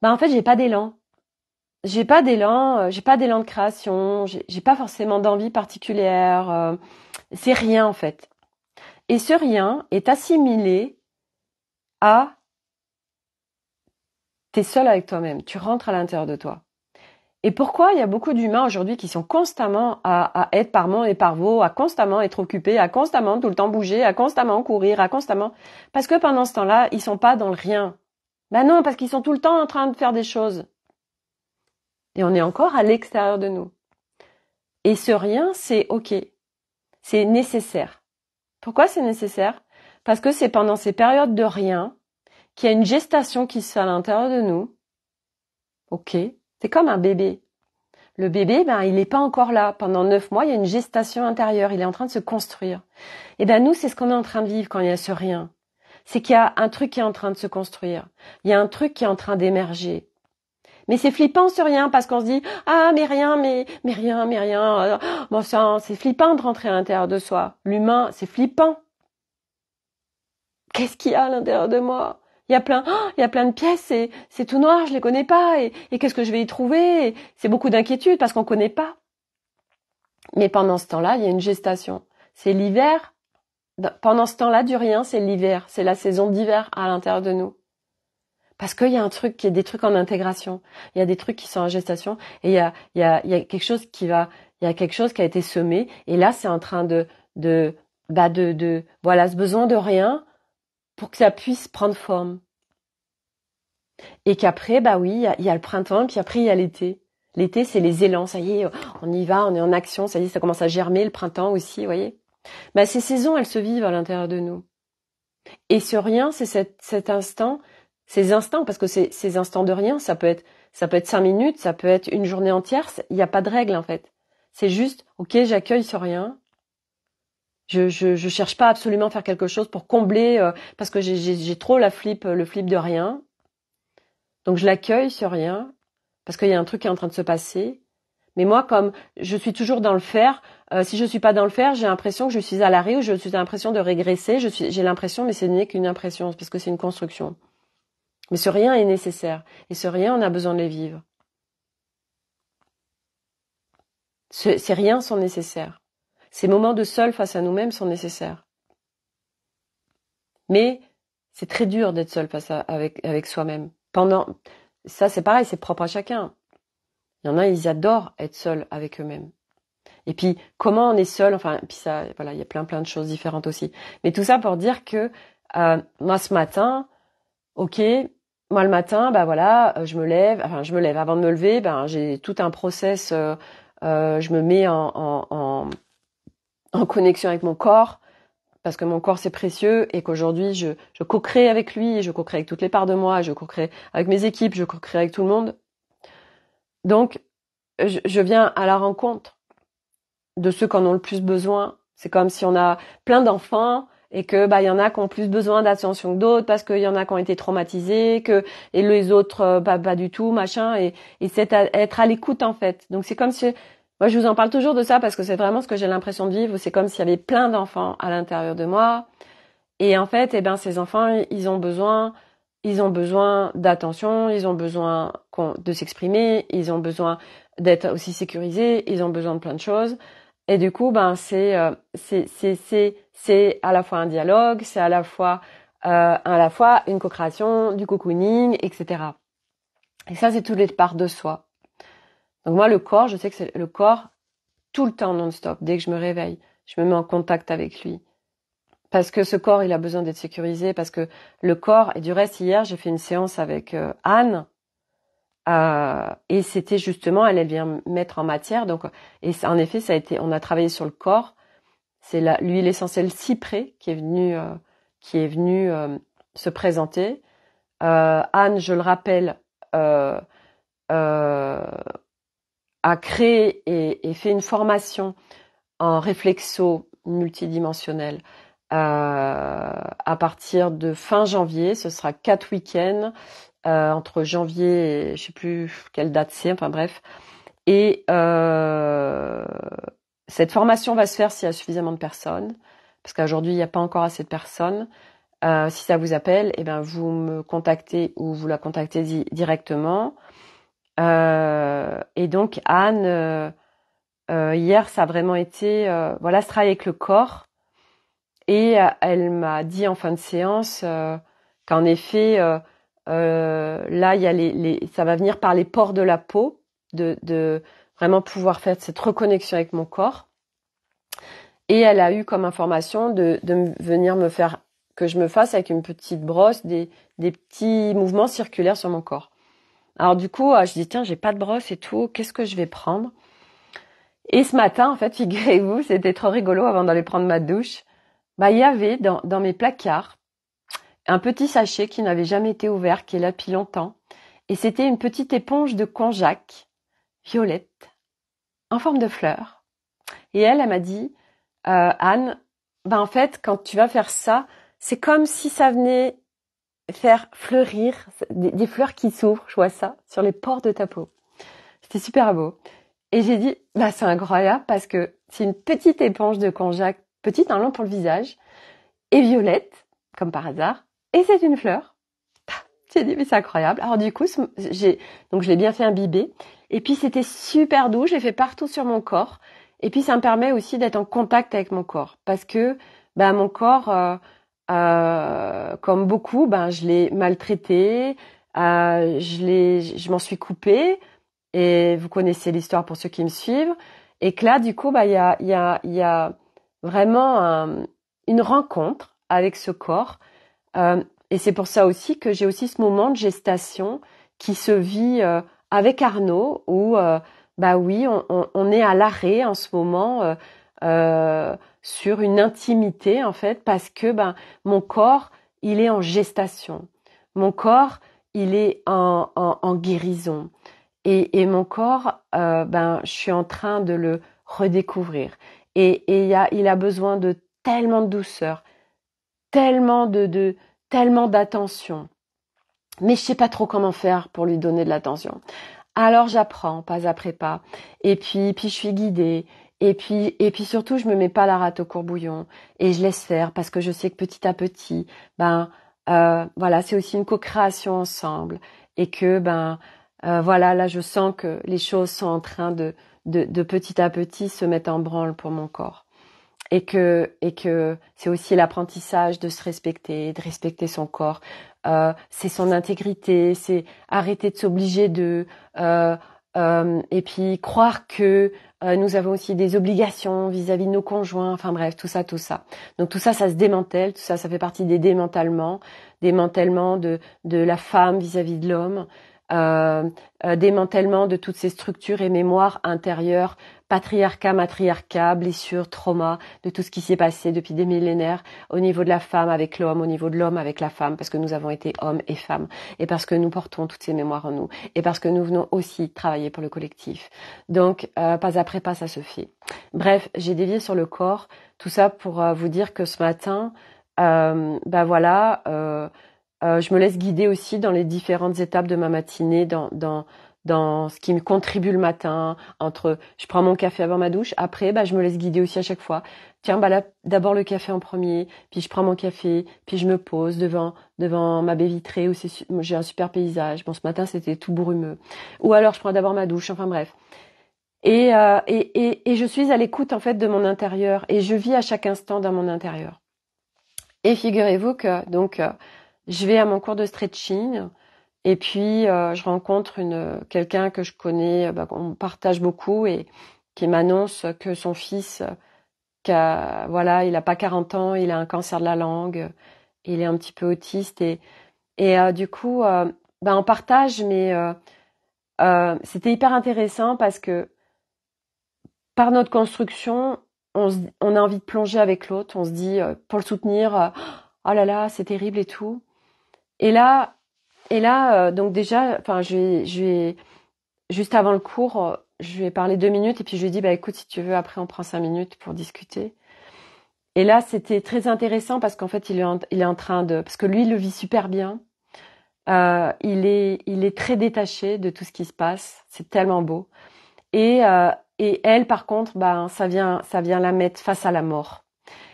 en fait, j'ai pas d'élan. J'ai pas d'élan de création, j'ai pas forcément d'envie particulière. C'est rien, en fait. Et ce rien est assimilé à t'es seul avec toi-même. Tu rentres à l'intérieur de toi. Et pourquoi il y a beaucoup d'humains aujourd'hui qui sont constamment à être par mon et par vos, à constamment être occupés, à constamment tout le temps bouger, à constamment courir, à constamment... Parce que pendant ce temps-là, ils sont pas dans le rien. Non, parce qu'ils sont tout le temps en train de faire des choses. Et on est encore à l'extérieur de nous. Et ce rien, c'est ok. C'est nécessaire. Pourquoi c'est nécessaire? Parce que c'est pendant ces périodes de rien qu'il y a une gestation qui se fait à l'intérieur de nous. Ok. C'est comme un bébé. Le bébé, il n'est pas encore là. Pendant 9 mois, il y a une gestation intérieure. Il est en train de se construire. Et nous, c'est ce qu'on est en train de vivre quand il y a ce rien. C'est qu'il y a un truc qui est en train de se construire. Il y a un truc qui est en train d'émerger. Mais c'est flippant ce rien parce qu'on se dit mais rien, mais rien. Bon sang, c'est flippant de rentrer à l'intérieur de soi. L'humain, c'est flippant. Qu'est-ce qu'il y a à l'intérieur de moi? Il y a plein de pièces, c'est tout noir, je les connais pas, et qu'est-ce que je vais y trouver? Et c'est beaucoup d'inquiétude parce qu'on connaît pas. Mais pendant ce temps-là, il y a une gestation. C'est l'hiver. Pendant ce temps-là, du rien, c'est l'hiver. C'est la saison d'hiver à l'intérieur de nous. Parce qu'il y a il y a des trucs en intégration. Il y a des trucs qui sont en gestation. Et il y a quelque chose il y a quelque chose qui a été semé. Et là, c'est en train voilà, ce besoin de rien pour que ça puisse prendre forme. Et qu'après, oui, il y a le printemps, puis après, il y a l'été. L'été, c'est les élans. Ça y est, on y va, on est en action. Ça y est, ça commence à germer. Le printemps aussi, vous voyez. Ces saisons, elles se vivent à l'intérieur de nous. Et ce rien, c'est cet instant, ces instants, parce que ces instants de rien, ça peut être 5 minutes, ça peut être une journée entière. Il n'y a pas de règle, en fait. C'est juste, ok, j'accueille ce rien. Je cherche pas absolument à faire quelque chose pour combler, parce que j'ai trop le flip de rien. Donc je l'accueille ce rien, parce qu'il y a un truc qui est en train de se passer. Mais moi, comme je suis toujours dans le faire, si je suis pas dans le faire, j'ai l'impression que je suis à l'arrêt ou j'ai l'impression de régresser. J'ai l'impression, mais ce n'est qu'une impression, parce que c'est une construction. Mais ce rien est nécessaire. Et ce rien, on a besoin de les vivre. Ces riens sont nécessaires. Ces moments de seul face à nous-mêmes sont nécessaires. Mais c'est très dur d'être seul avec soi-même. Ça, c'est pareil, c'est propre à chacun. Il y en a, ils adorent être seuls avec eux-mêmes. Et puis, comment on est seul, puis ça, voilà, il y a plein de choses différentes aussi. Mais tout ça pour dire que, moi, ce matin, ok, moi, le matin, je me lève, avant de me lever, j'ai tout un process, je me mets en connexion avec mon corps, parce que mon corps, c'est précieux, et qu'aujourd'hui, je co-crée avec lui, je co-crée avec toutes les parts de moi, je co-crée avec mes équipes, je co-crée avec tout le monde. Donc, je viens à la rencontre de ceux qui en ont le plus besoin, C'est comme si on a plein d'enfants et que il y en a qui ont plus besoin d'attention que d'autres parce qu'il y en a qui ont été traumatisés, et les autres pas du tout, machin, et c'est être à l'écoute en fait. Donc c'est comme si, moi je vous en parle toujours de ça parce que c'est vraiment ce que j'ai l'impression de vivre. C'est comme s'il y avait plein d'enfants à l'intérieur de moi, et en fait, ces enfants, ils ont besoin d'attention, ils ont besoin de s'exprimer, ils ont besoin d'être aussi sécurisés, ils ont besoin de plein de choses. Et du coup, c'est à la fois un dialogue, c'est à la fois une co-création, du cocooning, etc. Et ça, c'est toutes les parts de soi. Donc moi, le corps, je sais que c'est le corps tout le temps non-stop. Dès que je me réveille, je me mets en contact avec lui. Parce que ce corps, il a besoin d'être sécurisé, parce que le corps, et du reste, hier, j'ai fait une séance avec Anne, et c'était justement, elle vient mettre en matière, donc, et en effet, on a travaillé sur le corps. C'est l'huile essentielle cyprès qui est venue se présenter. Anne, je le rappelle, a créé et fait une formation en réflexo multidimensionnel à partir de fin janvier. Ce sera 4 week-ends entre janvier et je sais plus quelle date c'est, enfin bref. Et cette formation va se faire s'il y a suffisamment de personnes, parce qu'aujourd'hui il n'y a pas encore assez de personnes. Si ça vous appelle, vous me contactez ou vous la contactez directement. Et donc Anne, hier ça a vraiment été ce travail avec le corps. Et elle m'a dit en fin de séance qu'en effet, là, il y a ça va venir par les pores de la peau, de vraiment pouvoir faire cette reconnexion avec mon corps. Et elle a eu comme information de venir que je me fasse avec une petite brosse des petits mouvements circulaires sur mon corps. Alors du coup, je dis tiens, j'ai pas de brosse et tout, qu'est-ce que je vais prendre? Et ce matin, en fait, figurez-vous, c'était trop rigolo avant d'aller prendre ma douche. Il y avait dans mes placards un petit sachet qui n'avait jamais été ouvert, qui est là depuis longtemps. Et c'était une petite éponge de konjac violette en forme de fleur. Et elle m'a dit, Anne, en fait, quand tu vas faire ça, c'est comme si ça venait faire fleurir des fleurs qui s'ouvrent, je vois ça, sur les pores de ta peau. C'était super beau. Et j'ai dit, c'est incroyable parce que c'est une petite éponge de konjac, petite, un long pour le visage, et violette, comme par hasard, et c'est une fleur. J'ai dit, mais c'est incroyable. Alors du coup, je l'ai bien fait imbiber, et puis c'était super doux, je l'ai fait partout sur mon corps, et puis ça me permet aussi d'être en contact avec mon corps, parce que mon corps, comme beaucoup, je l'ai maltraité, je m'en suis coupée, et vous connaissez l'histoire pour ceux qui me suivent, et que là, du coup, il y a vraiment une rencontre avec ce corps, et c'est pour ça aussi que j'ai aussi ce moment de gestation qui se vit avec Arnaud, où oui, on est à l'arrêt en ce moment sur une intimité en fait, parce que mon corps, il est en gestation, mon corps, il est en guérison, et mon corps, je suis en train de le redécouvrir, et il a besoin de tellement de douceur, tellement tellement d'attention. Mais je sais pas trop comment faire pour lui donner de l'attention. Alors j'apprends pas après pas. Et puis je suis guidée. Et puis surtout, je me mets pas la rate au courbouillon et je laisse faire, parce que je sais que petit à petit, c'est aussi une co-création ensemble, et que là je sens que les choses sont en train de petit à petit se mettre en branle pour mon corps. Et que c'est aussi l'apprentissage de se respecter, de respecter son corps. C'est son intégrité, c'est arrêter de s'obliger et puis croire que nous avons aussi des obligations vis-à-vis de nos conjoints. Enfin bref, tout ça. Donc tout ça, ça se démantèle. Tout ça, ça fait partie des démantèlements de la femme vis-à-vis de l'homme. Démantèlement de toutes ces structures et mémoires intérieures patriarcat, matriarcat, blessures, traumas, de tout ce qui s'est passé depuis des millénaires au niveau de la femme avec l'homme, au niveau de l'homme avec la femme, parce que nous avons été hommes et femmes, et parce que nous portons toutes ces mémoires en nous, et parce que nous venons aussi travailler pour le collectif. Donc, pas après pas, ça se fait. Bref, j'ai dévié sur le corps, tout ça pour vous dire que ce matin, je me laisse guider aussi dans les différentes étapes de ma matinée, dans ce qui me contribue le matin, entre je prends mon café avant ma douche, après je me laisse guider aussi à chaque fois. Tiens, là d'abord le café en premier, puis je prends mon café, puis je me pose devant ma baie vitrée où j'ai un super paysage. Bon, ce matin c'était tout brumeux. Ou alors je prends d'abord ma douche, enfin bref. Et je suis à l'écoute en fait de mon intérieur et je vis à chaque instant dans mon intérieur. Et figurez-vous que je vais à mon cours de stretching. Et puis je rencontre quelqu'un que je connais, qu'on partage beaucoup et qui m'annonce que son fils, il a pas 40 ans, il a un cancer de la langue, il est un petit peu autiste et du coup, on partage, mais c'était hyper intéressant parce que par notre construction, on a envie de plonger avec l'autre, on se dit pour le soutenir, oh là là, c'est terrible et tout. Et là, donc déjà, juste avant le cours, je lui ai parlé 2 minutes et puis je lui ai dit, écoute, si tu veux, après on prend 5 minutes pour discuter. Et là, c'était très intéressant parce qu'en fait, il est en train parce que lui, il le vit super bien. Il est très détaché de tout ce qui se passe. C'est tellement beau. Et elle, par contre, ça vient la mettre face à la mort.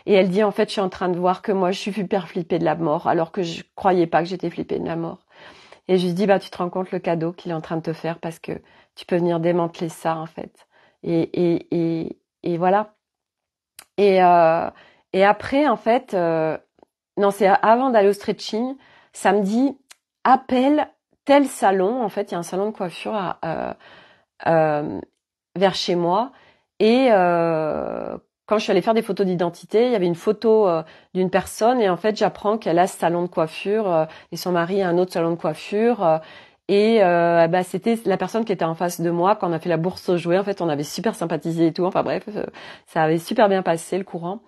Et elle dit, en fait, je suis en train de voir que moi, je suis super flippée de la mort, alors que je croyais pas que j'étais flippée de la mort. Et je lui dis, tu te rends compte le cadeau qu'il est en train de te faire parce que tu peux venir démanteler ça, en fait. Et voilà. Et après, en fait, non, c'est avant d'aller au stretching, ça me dit, appelle tel salon. En fait, il y a un salon de coiffure vers chez moi. Et quand je suis allée faire des photos d'identité, il y avait une photo d'une personne et en fait, j'apprends qu'elle a ce salon de coiffure et son mari a un autre salon de coiffure. C'était la personne qui était en face de moi quand on a fait la bourse aux jouets. En fait, on avait super sympathisé et tout. Enfin bref, ça avait super bien passé le courant.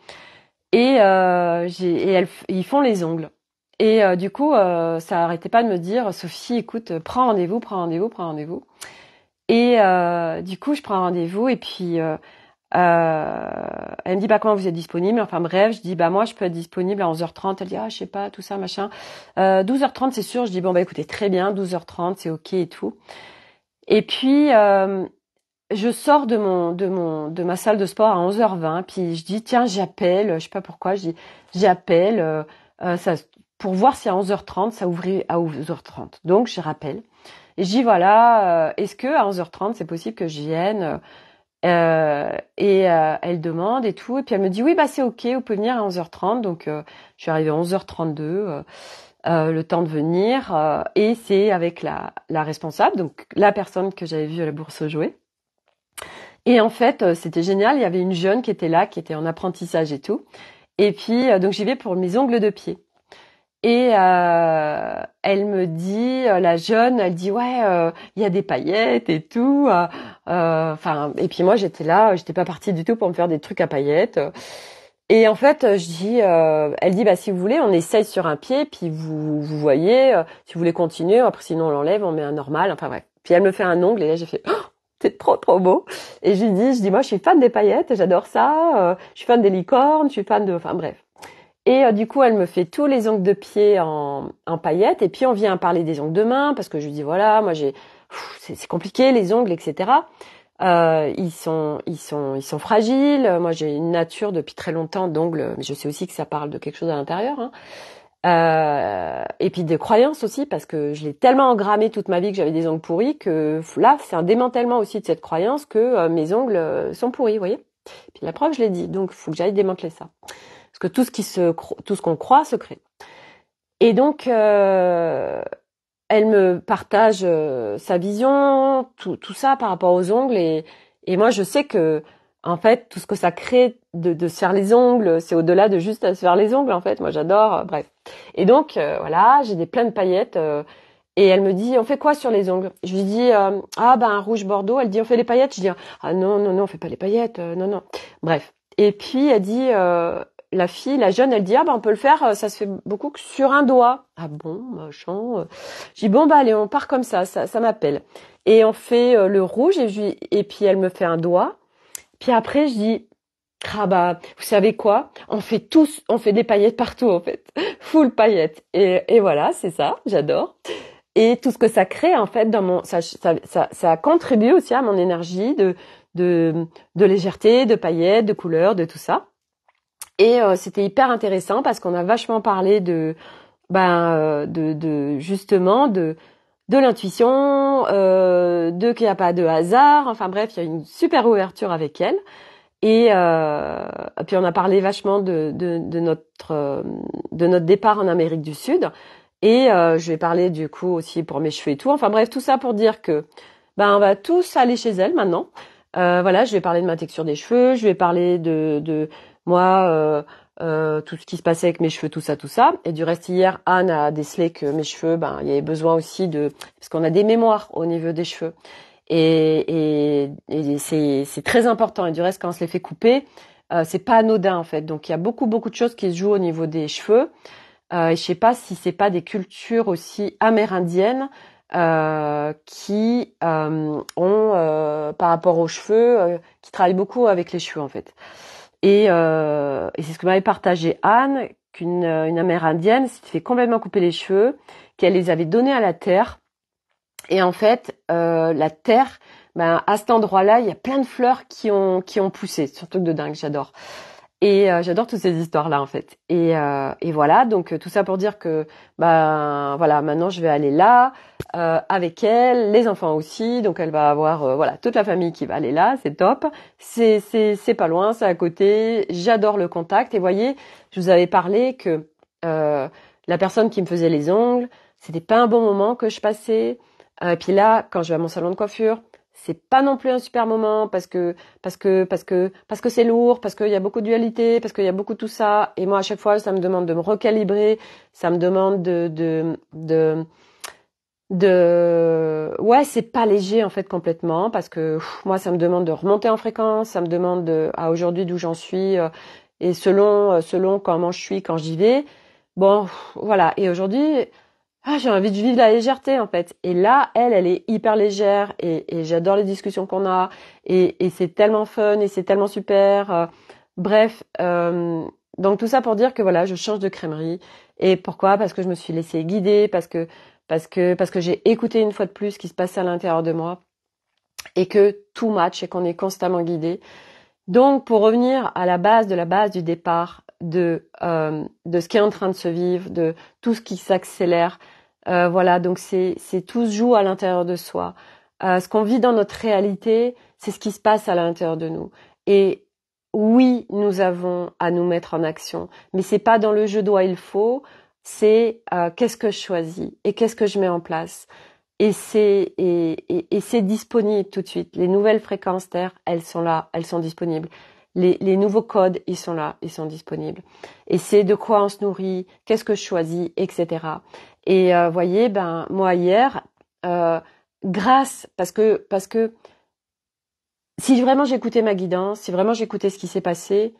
Et ils font les ongles. Et du coup, ça arrêtait pas de me dire, Sophie, écoute, prends rendez-vous. Et du coup, je prends rendez-vous et puis elle me dit comment vous êtes disponible. Enfin bref, je dis moi je peux être disponible à 11h30. Elle dit je sais pas, tout ça machin. 12h30 c'est sûr. Je dis écoutez, très bien, 12h30 c'est ok et tout. Et puis je sors de ma salle de sport à 11h20. Puis je dis tiens, j'appelle. Je sais pas pourquoi. J'appelle pour voir si à 11h30 ça ouvrait à 11h30. Donc je rappelle. Et je dis est-ce que à 11h30 c'est possible que je vienne elle demande et tout. Et puis elle me dit oui, c'est ok, vous pouvez venir à 11h30. Donc je suis arrivée à 11h32, le temps de venir. Et c'est avec la responsable, donc la personne que j'avais vue à la bourse aux jouets. Et en fait, c'était génial. Il y avait une jeune qui était là, qui était en apprentissage et tout. Et puis donc j'y vais pour mes ongles de pied. Et elle me dit, la jeune, elle dit il y a des paillettes et tout. Et puis moi j'étais là, j'étais pas partie du tout pour me faire des trucs à paillettes. Et en fait elle dit si vous voulez, on essaye sur un pied, puis vous voyez, si vous voulez continuer, après sinon on l'enlève, on met un normal. Enfin bref. Puis elle me fait un ongle et là j'ai fait c'est trop beau. Et je dis moi je suis fan des paillettes, j'adore ça. Je suis fan des licornes, je suis fan de, enfin bref. Et du coup, elle me fait tous les ongles de pied en paillettes. Et puis, on vient parler des ongles de main parce que je lui dis, moi, c'est compliqué, les ongles, etc. Ils sont fragiles. Moi, j'ai une nature depuis très longtemps d'ongles, mais je sais aussi que ça parle de quelque chose à l'intérieur. Et puis, de croyances aussi, parce que je l'ai tellement engrammé toute ma vie que j'avais des ongles pourris que là, c'est un démantèlement aussi de cette croyance que mes ongles sont pourris, vous voyez. Puis la preuve, je l'ai dit. Donc, il faut que j'aille démanteler ça. Parce que tout ce qu'on croit se crée. Et donc, elle me partage sa vision, tout ça par rapport aux ongles. Et moi, je sais que, en fait, tout ce que ça crée de se faire les ongles, c'est au-delà de juste à se faire les ongles, en fait. Moi, j'adore, bref. Et donc, j'ai plein de paillettes. Et elle me dit, on fait quoi sur les ongles? Je lui dis, un rouge bordeaux. Elle dit, on fait les paillettes. Je dis, ah non, non, non, on fait pas les paillettes. Non, non. Bref. Et puis, elle dit, la jeune, elle dit, on peut le faire, ça se fait beaucoup que sur un doigt. Ah bon, machin. Je dis, bon, allez, on part comme ça m'appelle. Et on fait le rouge, et puis elle me fait un doigt. Puis après, je dis, vous savez quoi? On fait des paillettes partout, en fait. Full paillettes. Et voilà, c'est ça, j'adore. Et tout ce que ça crée, en fait, ça contribue aussi à mon énergie de, de légèreté, de paillettes, de couleurs, de tout ça. Et c'était hyper intéressant parce qu'on a vachement parlé justement de l'intuition, de qu'il n'y a pas de hasard. Enfin bref, il y a une super ouverture avec elle. Et puis on a parlé vachement de notre départ en Amérique du Sud. Et je vais parler du coup aussi pour mes cheveux et tout. Enfin bref, tout ça pour dire que on va tous aller chez elle maintenant. Voilà, je vais parler de ma texture des cheveux, je vais parler de moi, tout ce qui se passait avec mes cheveux, tout ça. Et du reste, hier, Anne a décelé que mes cheveux, il y avait besoin aussi parce qu'on a des mémoires au niveau des cheveux. Et c'est très important. Et du reste, quand on se les fait couper, c'est pas anodin en fait. Donc il y a beaucoup de choses qui se jouent au niveau des cheveux. Et je sais pas si c'est pas des cultures aussi amérindiennes qui ont par rapport aux cheveux, qui travaillent beaucoup avec les cheveux en fait. Et c'est ce que m'avait partagé Anne, une amérindienne s'était fait complètement couper les cheveux, qu'elle les avait donnés à la terre. Et en fait, la terre, à cet endroit-là, il y a plein de fleurs qui ont poussé. C'est un truc de dingue, j'adore. Et j'adore toutes ces histoires-là en fait. Et voilà, donc tout ça pour dire que voilà, maintenant je vais aller là avec elle, les enfants aussi, donc elle va avoir voilà, toute la famille qui va aller là, c'est top. C'est pas loin, c'est à côté. J'adore le contact et voyez, je vous avais parlé que la personne qui me faisait les ongles, c'était pas un bon moment que je passais. Et puis là, quand je vais à mon salon de coiffure, c'est pas non plus un super moment parce que c'est lourd, parce qu'il y a beaucoup de dualité, parce qu'il y a beaucoup de tout ça. Et moi, à chaque fois, ça me demande de me recalibrer, ça me demande ouais, c'est pas léger en fait complètement parce que moi, ça me demande de remonter en fréquence, ça me demande à aujourd'hui d'où j'en suis et selon comment je suis quand j'y vais. Bon, voilà. Et aujourd'hui, j'ai envie de vivre la légèreté en fait. Et là, elle est hyper légère et j'adore les discussions qu'on a et c'est tellement fun et c'est tellement super. Bref, donc tout ça pour dire que voilà, je change de crèmerie. Et pourquoi? Parce que je me suis laissée guider, parce que j'ai écouté une fois de plus ce qui se passait à l'intérieur de moi et que tout match et qu'on est constamment guidé. Donc pour revenir à la base de la base du départ de ce qui est en train de se vivre, de tout ce qui s'accélère. Voilà, donc c'est tout se joue à l'intérieur de soi. Ce qu'on vit dans notre réalité, c'est ce qui se passe à l'intérieur de nous. Et oui, nous avons à nous mettre en action, mais c'est pas dans le je dois, il faut. C'est qu'est-ce que je choisis et qu'est-ce que je mets en place. Et c'est disponible tout de suite. Les nouvelles fréquences terre, elles sont là, elles sont disponibles. Les nouveaux codes, ils sont là, ils sont disponibles. Et c'est de quoi on se nourrit, qu'est-ce que je choisis, etc. Et voyez, moi hier, parce que si vraiment j'écoutais ma guidance, si vraiment j'écoutais ce qui s'est passé,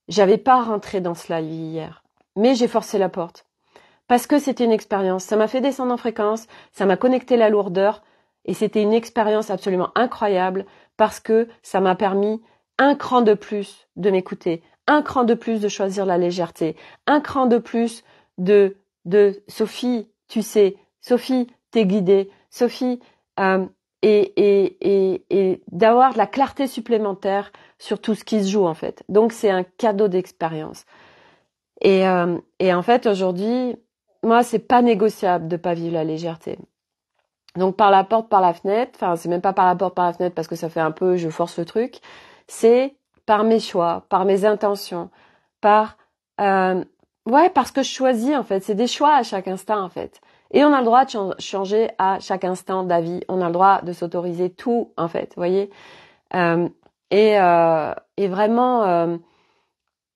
j'avais pas rentré dans ce live hier. Mais j'ai forcé la porte. Parce que c'était une expérience. Ça m'a fait descendre en fréquence, ça m'a connecté la lourdeur, et c'était une expérience absolument incroyable parce que ça m'a permis un cran de plus de m'écouter, un cran de plus de choisir la légèreté, un cran de plus de Sophie, tu sais, Sophie, t'es guidée, Sophie, et d'avoir de la clarté supplémentaire sur tout ce qui se joue en fait. Donc c'est un cadeau d'expérience. Et en fait aujourd'hui, moi, c'est pas négociable de pas vivre la légèreté. Donc par la porte, par la fenêtre, enfin c'est même pas par la porte, par la fenêtre parce que ça fait un peu, je force le truc. C'est par mes choix, par mes intentions, par ce que je choisis en fait. C'est des choix à chaque instant en fait. Et on a le droit de changer à chaque instant d'avis. On a le droit de s'autoriser tout en fait, vous voyez. Et vraiment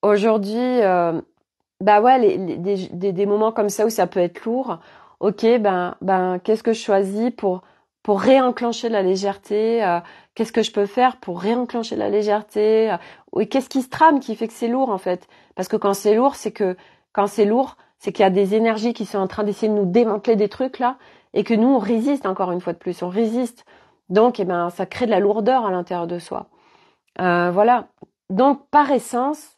aujourd'hui. Ouais, des moments comme ça où ça peut être lourd, ok, qu'est-ce que je choisis pour réenclencher la légèreté, qu'est-ce que je peux faire pour réenclencher la légèreté, et qu'est-ce qui se trame qui fait que c'est lourd en fait? Parce que quand c'est lourd, c'est qu'il y a des énergies qui sont en train d'essayer de nous démanteler des trucs là, et que nous on résiste encore une fois de plus, on résiste. Donc, ça crée de la lourdeur à l'intérieur de soi. Voilà. Donc, par essence,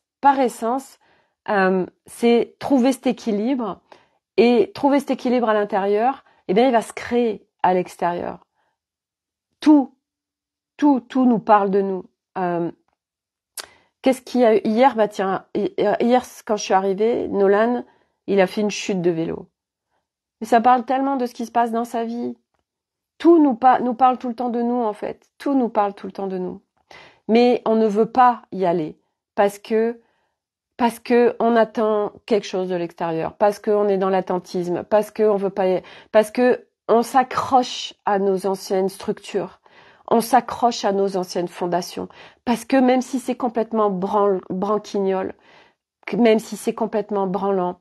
c'est trouver cet équilibre. Et trouver cet équilibre à l'intérieur, il va se créer à l'extérieur. Tout nous parle de nous. Qu'est-ce qu'il y a eu hier? Hier, quand je suis arrivée, Nolan, il a fait une chute de vélo. Mais ça parle tellement de ce qui se passe dans sa vie. Tout nous parle tout le temps de nous, en fait. Tout nous parle tout le temps de nous. Mais on ne veut pas y aller parce que on attend quelque chose de l'extérieur, parce qu'on est dans l'attentisme, parce que on s'accroche à nos anciennes structures, on s'accroche à nos anciennes fondations, parce que même si c'est complètement branquignol, même si c'est complètement branlant,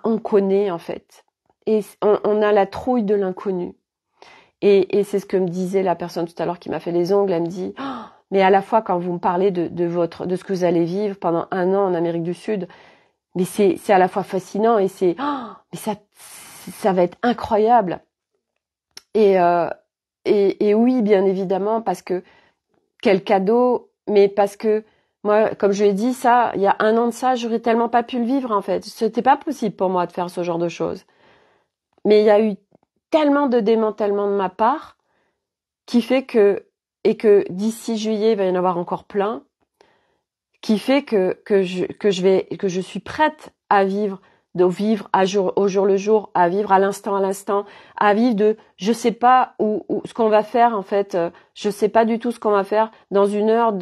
on connaît en fait, et on a la trouille de l'inconnu. Et c'est ce que me disait la personne tout à l'heure qui m'a fait les ongles. Elle me dit, mais à la fois quand vous me parlez de ce que vous allez vivre pendant 1 an en Amérique du Sud, mais c'est à la fois fascinant et mais ça va être incroyable. Et oui, bien évidemment, parce que quel cadeau, mais parce que moi, comme je l'ai dit, ça, il y a 1 an de ça, j'aurais tellement pas pu le vivre en fait. C'était pas possible pour moi de faire ce genre de choses. Mais il y a eu tellement de démantèlement de ma part qui fait que d'ici juillet, il va y en avoir encore plein, qui fait que je suis prête à vivre, au jour le jour, à vivre à l'instant, à vivre de, je sais pas où ce qu'on va faire, en fait, je sais pas du tout ce qu'on va faire dans 1 heure,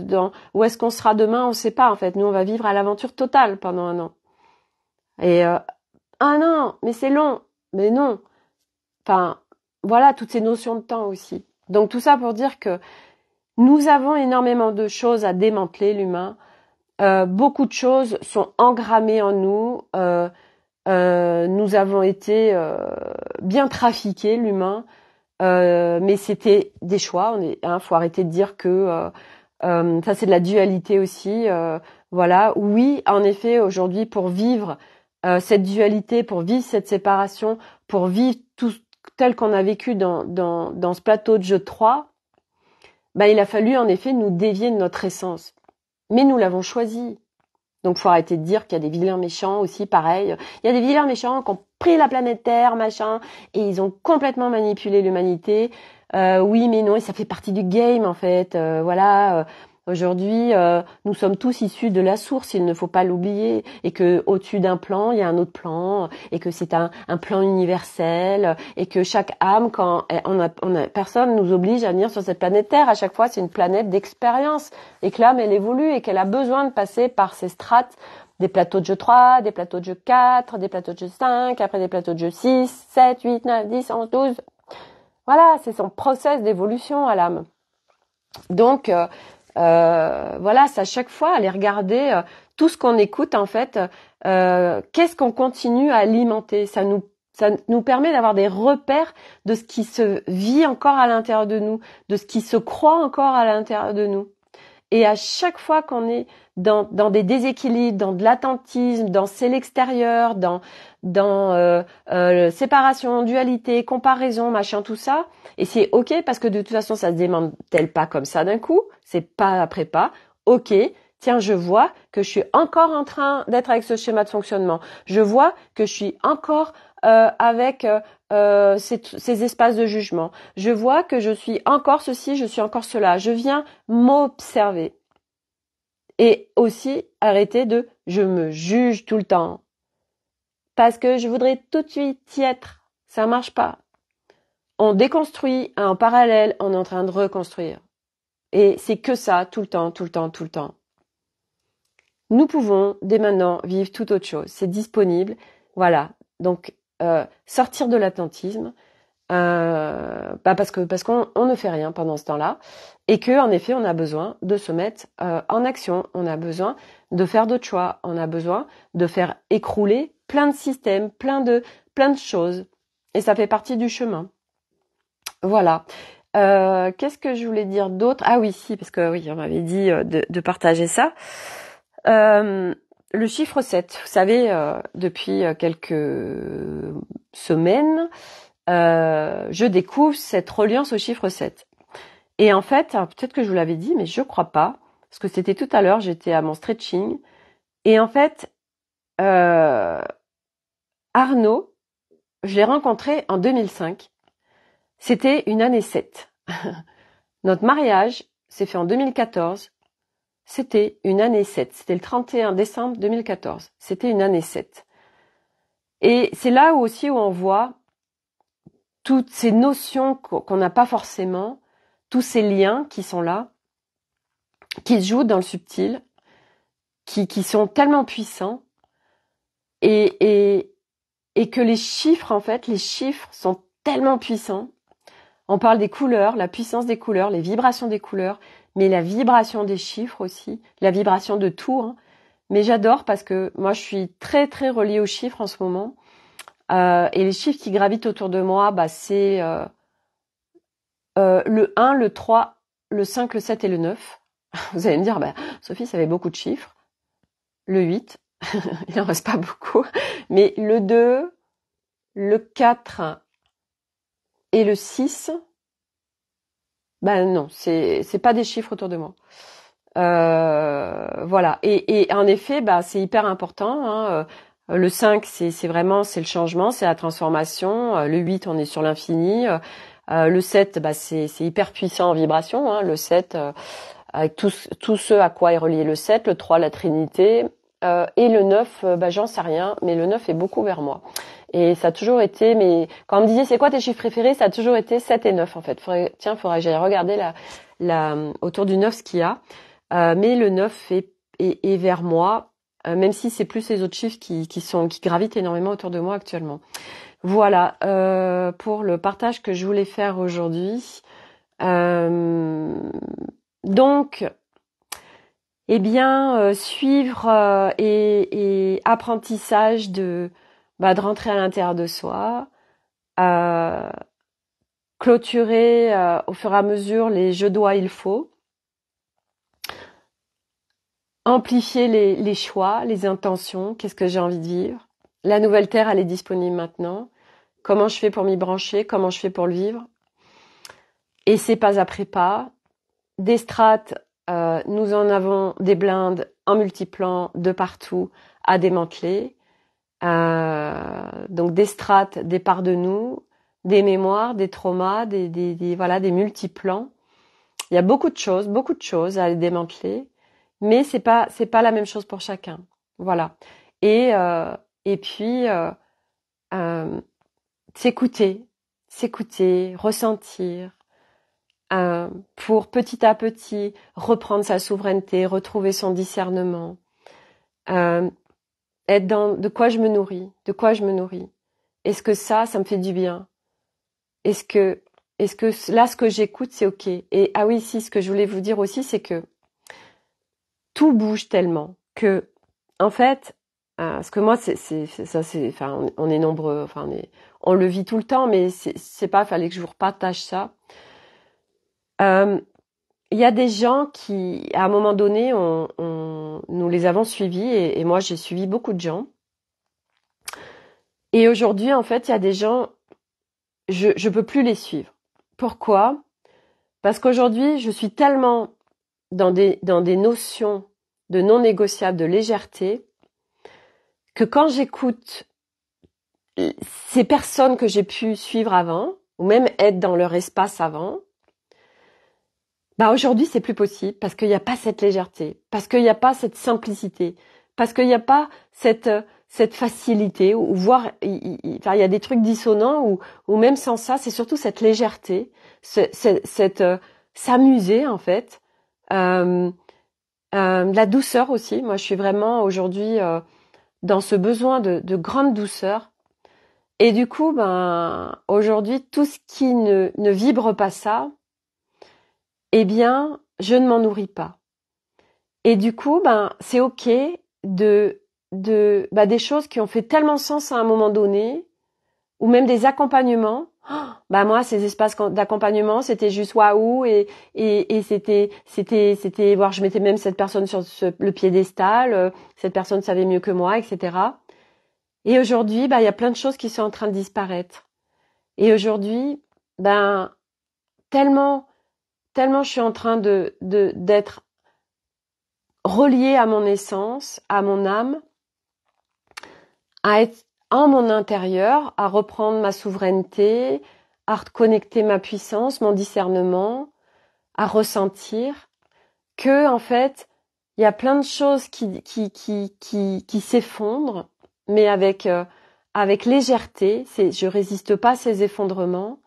où est-ce qu'on sera demain, on sait pas, en fait. Nous, on va vivre à l'aventure totale pendant 1 an. Et, 1 an, mais c'est long. Mais non. Enfin, voilà, toutes ces notions de temps aussi. Donc tout ça pour dire que nous avons énormément de choses à démanteler, l'humain. Beaucoup de choses sont engrammées en nous. Nous avons été bien trafiqués, l'humain. Mais c'était des choix. Faut arrêter de dire que ça c'est de la dualité aussi. Voilà. Oui, en effet, aujourd'hui, pour vivre cette dualité, pour vivre cette séparation, pour vivre tout tel qu'on a vécu dans ce plateau de jeu 3, il a fallu en effet nous dévier de notre essence. Mais nous l'avons choisi. Donc faut arrêter de dire qu'il y a des vilains méchants aussi, pareil. Il y a des vilains méchants qui ont pris la planète Terre, machin, et ils ont complètement manipulé l'humanité. Oui, mais non, et ça fait partie du game en fait. Voilà. Aujourd'hui, nous sommes tous issus de la source, il ne faut pas l'oublier, et que au-dessus d'un plan, il y a un autre plan, et que c'est un plan universel, et que chaque âme, quand personne nous oblige à venir sur cette planète Terre, à chaque fois c'est une planète d'expérience, et que l'âme elle évolue et qu'elle a besoin de passer par ces strates, des plateaux de jeu 3, des plateaux de jeu 4, des plateaux de jeu 5, après des plateaux de jeu 6, 7, 8, 9, 10, 11, 12. Voilà, c'est son process d'évolution à l'âme. Donc voilà, c'est à chaque fois aller regarder tout ce qu'on écoute en fait, qu'est-ce qu'on continue à alimenter. Ça nous permet d'avoir des repères de ce qui se vit encore à l'intérieur de nous, de ce qui se croit encore à l'intérieur de nous. Et à chaque fois qu'on est dans des déséquilibres, dans de l'attentisme, dans c'est l'extérieur, dans séparation, dualité, comparaison, machin, tout ça, et c'est ok parce que de toute façon ça se démantèle pas comme ça d'un coup, c'est pas après pas. Ok, tiens, je vois que je suis encore en train d'être avec ce schéma de fonctionnement. Je vois que je suis encore avec ces espaces de jugement. Je vois que je suis encore ceci, je suis encore cela. Je viens m'observer. Et aussi arrêter de « je me juge tout le temps ». Parce que je voudrais tout de suite y être. Ça marche pas. On déconstruit, en parallèle, on est en train de reconstruire. Et c'est que ça, tout le temps, tout le temps, tout le temps. Nous pouvons, dès maintenant, vivre tout autre chose. C'est disponible. Voilà. Donc, sortir de l'attentisme, parce qu'on ne fait rien pendant ce temps-là, et que en effet on a besoin de se mettre en action, on a besoin de faire d'autres choix, on a besoin de faire écrouler plein de systèmes, plein de choses, et ça fait partie du chemin. Voilà. Qu'est-ce que je voulais dire d'autre? Ah oui, si, parce que oui, on m'avait dit de partager ça. Le chiffre 7, vous savez, depuis quelques semaines, je découvre cette reliance au chiffre 7. Et en fait, peut-être que je vous l'avais dit, mais je crois pas, parce que c'était tout à l'heure, j'étais à mon stretching, et en fait, Arnaud, je l'ai rencontré en 2005. C'était une année 7. Notre mariage s'est fait en 2014. C'était une année 7. C'était le 31 décembre 2014. C'était une année 7. Et c'est là aussi où on voit toutes ces notions qu'on n'a pas forcément, tous ces liens qui sont là, qui se jouent dans le subtil, qui sont tellement puissants, et que les chiffres, en fait, les chiffres sont tellement puissants. On parle des couleurs, la puissance des couleurs, les vibrations des couleurs, mais la vibration des chiffres aussi, la vibration de tout. Hein. Mais j'adore parce que moi, je suis très, très reliée aux chiffres en ce moment. Et les chiffres qui gravitent autour de moi, bah, c'est le 1, le 3, le 5, le 7 et le 9. Vous allez me dire, bah, Sophie, ça fait beaucoup de chiffres. Le 8, il n'en reste pas beaucoup. Mais le 2, le 4 et le 6, ben non, c'est pas des chiffres autour de moi. Voilà. Et en effet, bah, c'est hyper important. Hein. Le 5, c'est vraiment, c'est le changement, c'est la transformation. Le 8, on est sur l'infini. Le 7, bah, c'est hyper puissant en vibration. Hein. Le 7, avec tout ce à quoi est relié le 7. Le 3, la Trinité. Et le 9, bah, j'en sais rien, mais le 9 est beaucoup vers moi. Et ça a toujours été, mais quand on me disait c'est quoi tes chiffres préférés, ça a toujours été 7 et 9 en fait. Faudrait que j'aille regarder autour du 9 ce qu'il y a. Mais le 9 est vers moi, même si c'est plus les autres chiffres qui gravitent énormément autour de moi actuellement. Voilà, pour le partage que je voulais faire aujourd'hui. Donc, eh bien, suivre et apprentissage de rentrer à l'intérieur de soi, clôturer au fur et à mesure les je dois, il faut, amplifier les choix, les intentions, qu'est-ce que j'ai envie de vivre. La nouvelle terre, elle est disponible maintenant. Comment je fais pour m'y brancher, comment je fais pour le vivre. Et c'est pas après pas. Des strates, nous en avons des blindes en multiplan de partout à démanteler. Donc des strates, des parts de nous, des mémoires, des traumas, des multiplans. Il y a beaucoup de choses à démanteler, mais c'est pas la même chose pour chacun. Voilà. Et puis s'écouter, ressentir, pour petit à petit reprendre sa souveraineté, retrouver son discernement. Être dans de quoi je me nourris. Est-ce que ça me fait du bien? Est-ce que là, ce que j'écoute, c'est ok? Et ah oui, si, ce que je voulais vous dire aussi, c'est que tout bouge tellement que, en fait, parce que moi, enfin, on est nombreux, enfin, on le vit tout le temps, mais c'est pas, fallait que je vous repartage ça. Il y a des gens qui, à un moment donné, nous les avons suivis, et moi, j'ai suivi beaucoup de gens. Et aujourd'hui, en fait, il y a des gens, je peux plus les suivre. Pourquoi? Parce qu'aujourd'hui, je suis tellement dans des notions de non négociable, de légèreté, que quand j'écoute ces personnes que j'ai pu suivre avant, ou même être dans leur espace avant, aujourd'hui, c'est plus possible parce qu'il n'y a pas cette légèreté, parce qu'il n'y a pas cette simplicité, parce qu'il n'y a pas cette facilité, ou voire, il y a des trucs dissonants, ou même sans ça, c'est surtout cette légèreté, s'amuser, en fait, la douceur aussi. Moi, je suis vraiment aujourd'hui dans ce besoin de grande douceur. Et du coup, aujourd'hui, tout ce qui ne vibre pas ça, eh bien, je ne m'en nourris pas. Et du coup, c'est ok des choses qui ont fait tellement sens à un moment donné, ou même des accompagnements. Bah moi, ces espaces d'accompagnement, c'était juste waouh et c'était voir, je mettais même cette personne sur le piédestal, cette personne savait mieux que moi, etc. Et aujourd'hui, bah il y a plein de choses qui sont en train de disparaître. Et aujourd'hui, ben tellement je suis en train d'être reliée à mon essence, à mon âme, à être en mon intérieur, à reprendre ma souveraineté, à reconnecter ma puissance, mon discernement, à ressentir que, en fait, il y a plein de choses qui s'effondrent, mais avec légèreté. Je résiste pas à ces effondrements,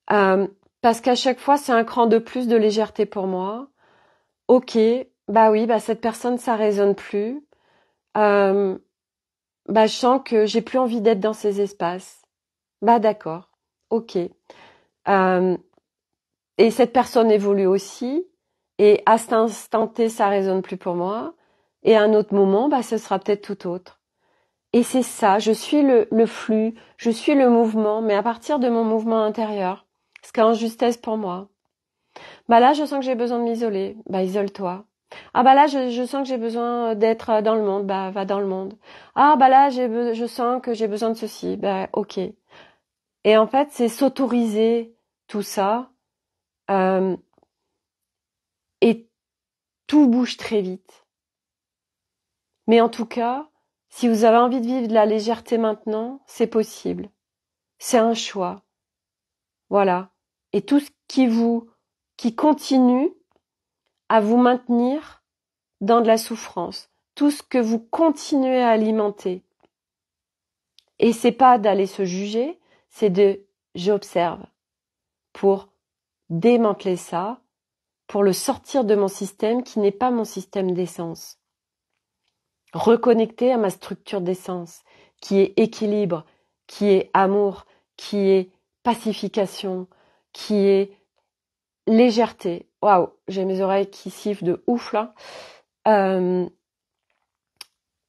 parce qu'à chaque fois, c'est un cran de plus de légèreté pour moi. Ok, bah oui, bah cette personne, ça résonne plus. Bah je sens que j'ai plus envie d'être dans ces espaces. Bah d'accord, ok. Et cette personne évolue aussi, et à cet instant T, ça résonne plus pour moi, et à un autre moment, bah ce sera peut-être tout autre. Et c'est ça, je suis le flux, je suis le mouvement, mais à partir de mon mouvement intérieur, ce qui est en justesse pour moi. Bah là, je sens que j'ai besoin de m'isoler, bah isole-toi. Ah bah là, je sens que j'ai besoin d'être dans le monde, bah va dans le monde. Ah bah là, je sens que j'ai besoin de ceci, bah ok. Et en fait, c'est s'autoriser tout ça, euh, et tout bouge très vite. Mais en tout cas, si vous avez envie de vivre de la légèreté maintenant, c'est possible. C'est un choix. Voilà. Et tout ce qui continue à vous maintenir dans de la souffrance, tout ce que vous continuez à alimenter. Et c'est pas d'aller se juger, c'est j'observe pour démanteler ça, pour le sortir de mon système qui n'est pas mon système d'essence. Reconnecter à ma structure d'essence, qui est équilibre, qui est amour, qui est pacification, qui est légèreté. Waouh, j'ai mes oreilles qui sifflent de ouf là.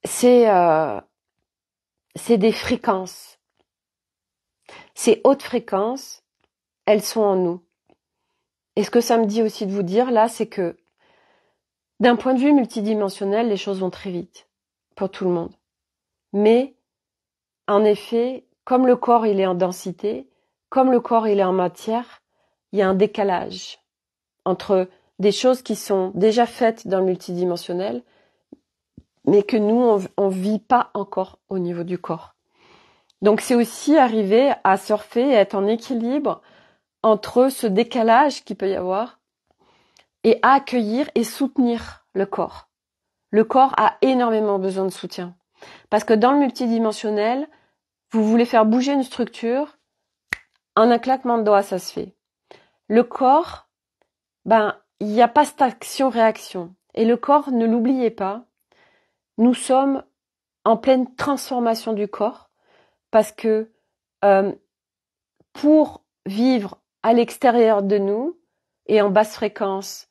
C'est des fréquences. Ces hautes fréquences, elles sont en nous. Et ce que ça me dit aussi de vous dire là, c'est que d'un point de vue multidimensionnel, les choses vont très vite pour tout le monde. Mais en effet, comme le corps il est en densité, comme le corps il est en matière, il y a un décalage entre des choses qui sont déjà faites dans le multidimensionnel, mais que nous, on vit pas encore au niveau du corps. Donc c'est aussi arriver à surfer et être en équilibre entre ce décalage qu'il peut y avoir et à accueillir et soutenir le corps. Le corps a énormément besoin de soutien. Parce que dans le multidimensionnel, vous voulez faire bouger une structure, en un claquement de doigts, ça se fait. Le corps, il n'y a pas cette action-réaction. Et le corps, ne l'oubliez pas, nous sommes en pleine transformation du corps parce que pour vivre à l'extérieur de nous et en basse fréquence,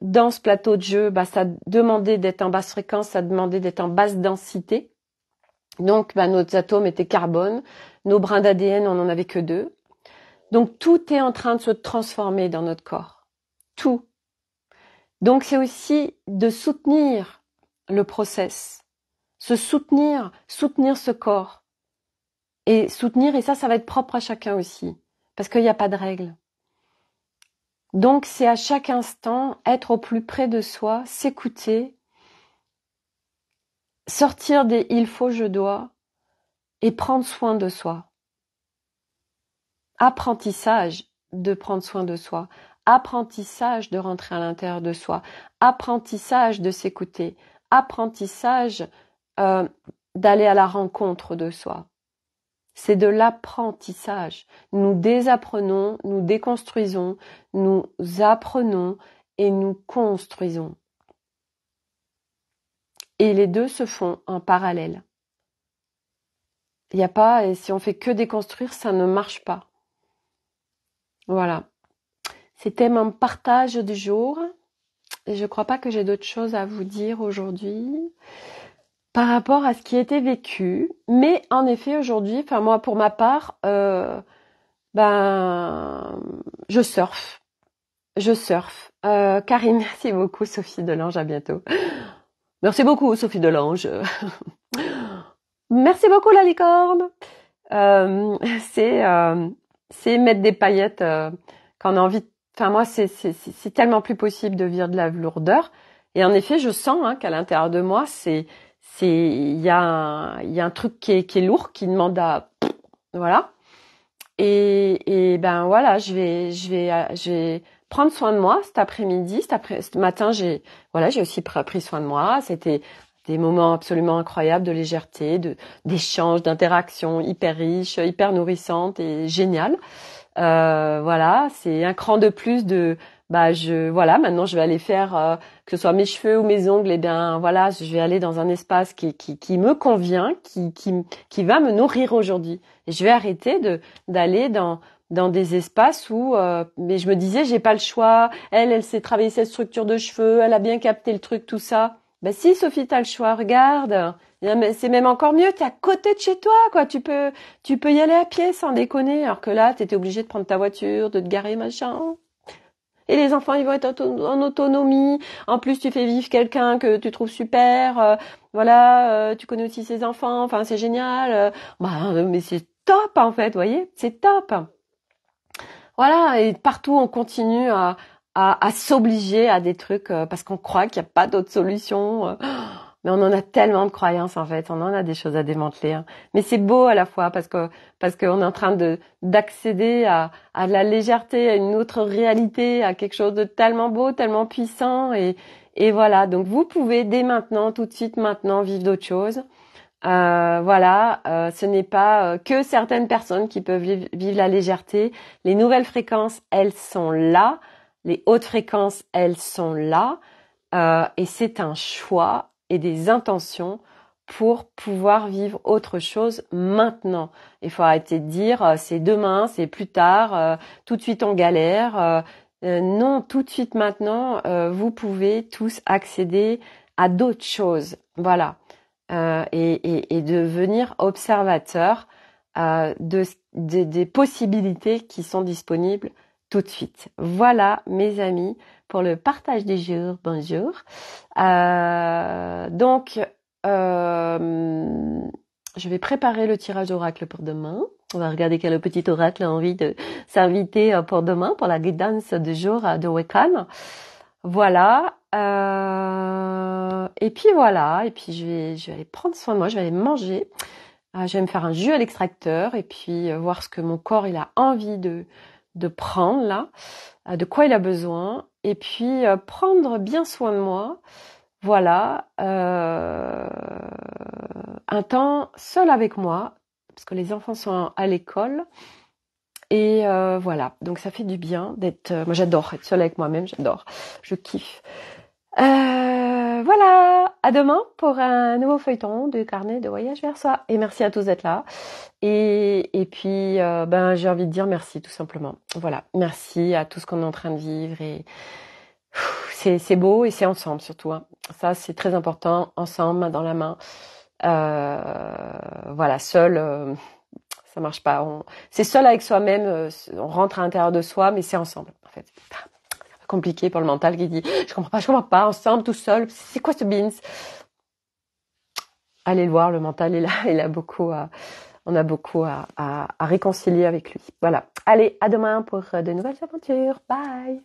dans ce plateau de jeu, ça demandait d'être en basse fréquence, ça demandait d'être en basse densité. Donc, nos atomes étaient carbone, nos brins d'ADN, on n'en avait que 2. Donc, tout est en train de se transformer dans notre corps. Tout. Donc, c'est aussi de soutenir le process. Soutenir ce corps. Et soutenir, et ça va être propre à chacun aussi. Parce qu'il n'y a pas de règle. Donc, c'est à chaque instant être au plus près de soi, s'écouter, sortir des il faut, je dois, et prendre soin de soi. Apprentissage de prendre soin de soi. Apprentissage de rentrer à l'intérieur de soi. Apprentissage de s'écouter. Apprentissage d'aller à la rencontre de soi. C'est de l'apprentissage. Nous désapprenons, nous déconstruisons, nous apprenons et nous construisons. Et les deux se font en parallèle. Il n'y a pas, et si on fait que déconstruire, ça ne marche pas. Voilà. C'était mon partage du jour. Et je ne crois pas que j'ai d'autres choses à vous dire aujourd'hui. par rapport à ce qui était vécu. Mais en effet, aujourd'hui, enfin moi, pour ma part, ben, je surfe. Je surfe. Karine, merci beaucoup. Sophie Delange, à bientôt. Merci beaucoup, Sophie Delange. Merci beaucoup, la licorne. Euh, c'est c'est mettre des paillettes quand on a envie. Enfin moi, c'est tellement plus possible de vivre de la lourdeur. Et en effet, je sens qu'à l'intérieur de moi, il y a un truc qui est lourd, qui demande à voilà. Et ben voilà, je vais prendre soin de moi cet après-midi, ce matin, j'ai aussi pris soin de moi. C'était des moments absolument incroyables de légèreté, d'échanges, d'interactions hyper riches, hyper nourrissantes et géniales. Voilà, c'est un cran de plus de voilà, maintenant je vais aller faire que ce soit mes cheveux ou mes ongles, et bien voilà, je vais aller dans un espace qui me convient, qui va me nourrir aujourd'hui. Et je vais arrêter d'aller dans des espaces où mais je me disais j'ai pas le choix, elle s'est travaillée cette structure de cheveux, elle a bien capté le truc, tout ça. Ben si Sophie, t'as le choix, regarde. C'est même encore mieux, t'es à côté de chez toi, quoi. Tu peux y aller à pied sans déconner, alors que là, t'étais obligé de prendre ta voiture, de te garer, machin. Et les enfants, ils vont être en autonomie. En plus, tu fais vivre quelqu'un que tu trouves super. Voilà, tu connais aussi ses enfants. Enfin, c'est génial. Mais c'est top, en fait, vous voyez. C'est top. Voilà, et partout, on continue à s'obliger à des trucs parce qu'on croit qu'il n'y a pas d'autre solution. Mais on en a tellement de croyances en fait, on en a des choses à démanteler. Mais c'est beau à la fois parce qu'on est en train d'accéder à de la légèreté, à une autre réalité, à quelque chose de tellement beau, tellement puissant. Et voilà, donc vous pouvez dès maintenant, tout de suite maintenant, vivre d'autres choses. Voilà, ce n'est pas que certaines personnes qui peuvent vivre la légèreté. Les nouvelles fréquences, elles sont là. Les hautes fréquences, elles sont là. Et c'est un choix et des intentions pour pouvoir vivre autre chose maintenant. Il faut arrêter de dire c'est demain, c'est plus tard, tout de suite on galère. Non, tout de suite maintenant, vous pouvez tous accéder à d'autres choses. Voilà. Et devenir observateur des possibilités qui sont disponibles tout de suite. Voilà, mes amis, pour le partage du jour. Bonjour. Donc, je vais préparer le tirage d'oracle pour demain. On va regarder quel petit oracle a envie de s'inviter pour demain, pour la guidance du jour de Wiccan. Voilà. Et puis voilà. Et puis je vais aller prendre soin de moi. Je vais aller manger. Je vais me faire un jus à l'extracteur et puis voir ce que mon corps il a envie de prendre là, de quoi il a besoin. Et puis prendre bien soin de moi. Voilà. Un temps seul avec moi parce que les enfants sont à l'école. Et voilà, donc ça fait du bien d'être... moi j'adore être seule avec moi-même, j'adore, je kiffe. Voilà, à demain pour un nouveau feuilleton de carnet de voyage vers soi. Et merci à tous d'être là. Et puis, j'ai envie de dire merci tout simplement. Voilà, merci à tout ce qu'on est en train de vivre. Et c'est beau et c'est ensemble surtout. Ça, c'est très important, ensemble, main dans la main. Voilà, seul... ça marche pas. C'est seul avec soi-même, on rentre à l'intérieur de soi, mais c'est ensemble, en fait. C'est compliqué pour le mental qui dit je comprends pas, ensemble, tout seul, c'est quoi ce beans? Allez le voir, le mental est là, on a beaucoup à réconcilier avec lui. Voilà. Allez, à demain pour de nouvelles aventures. Bye!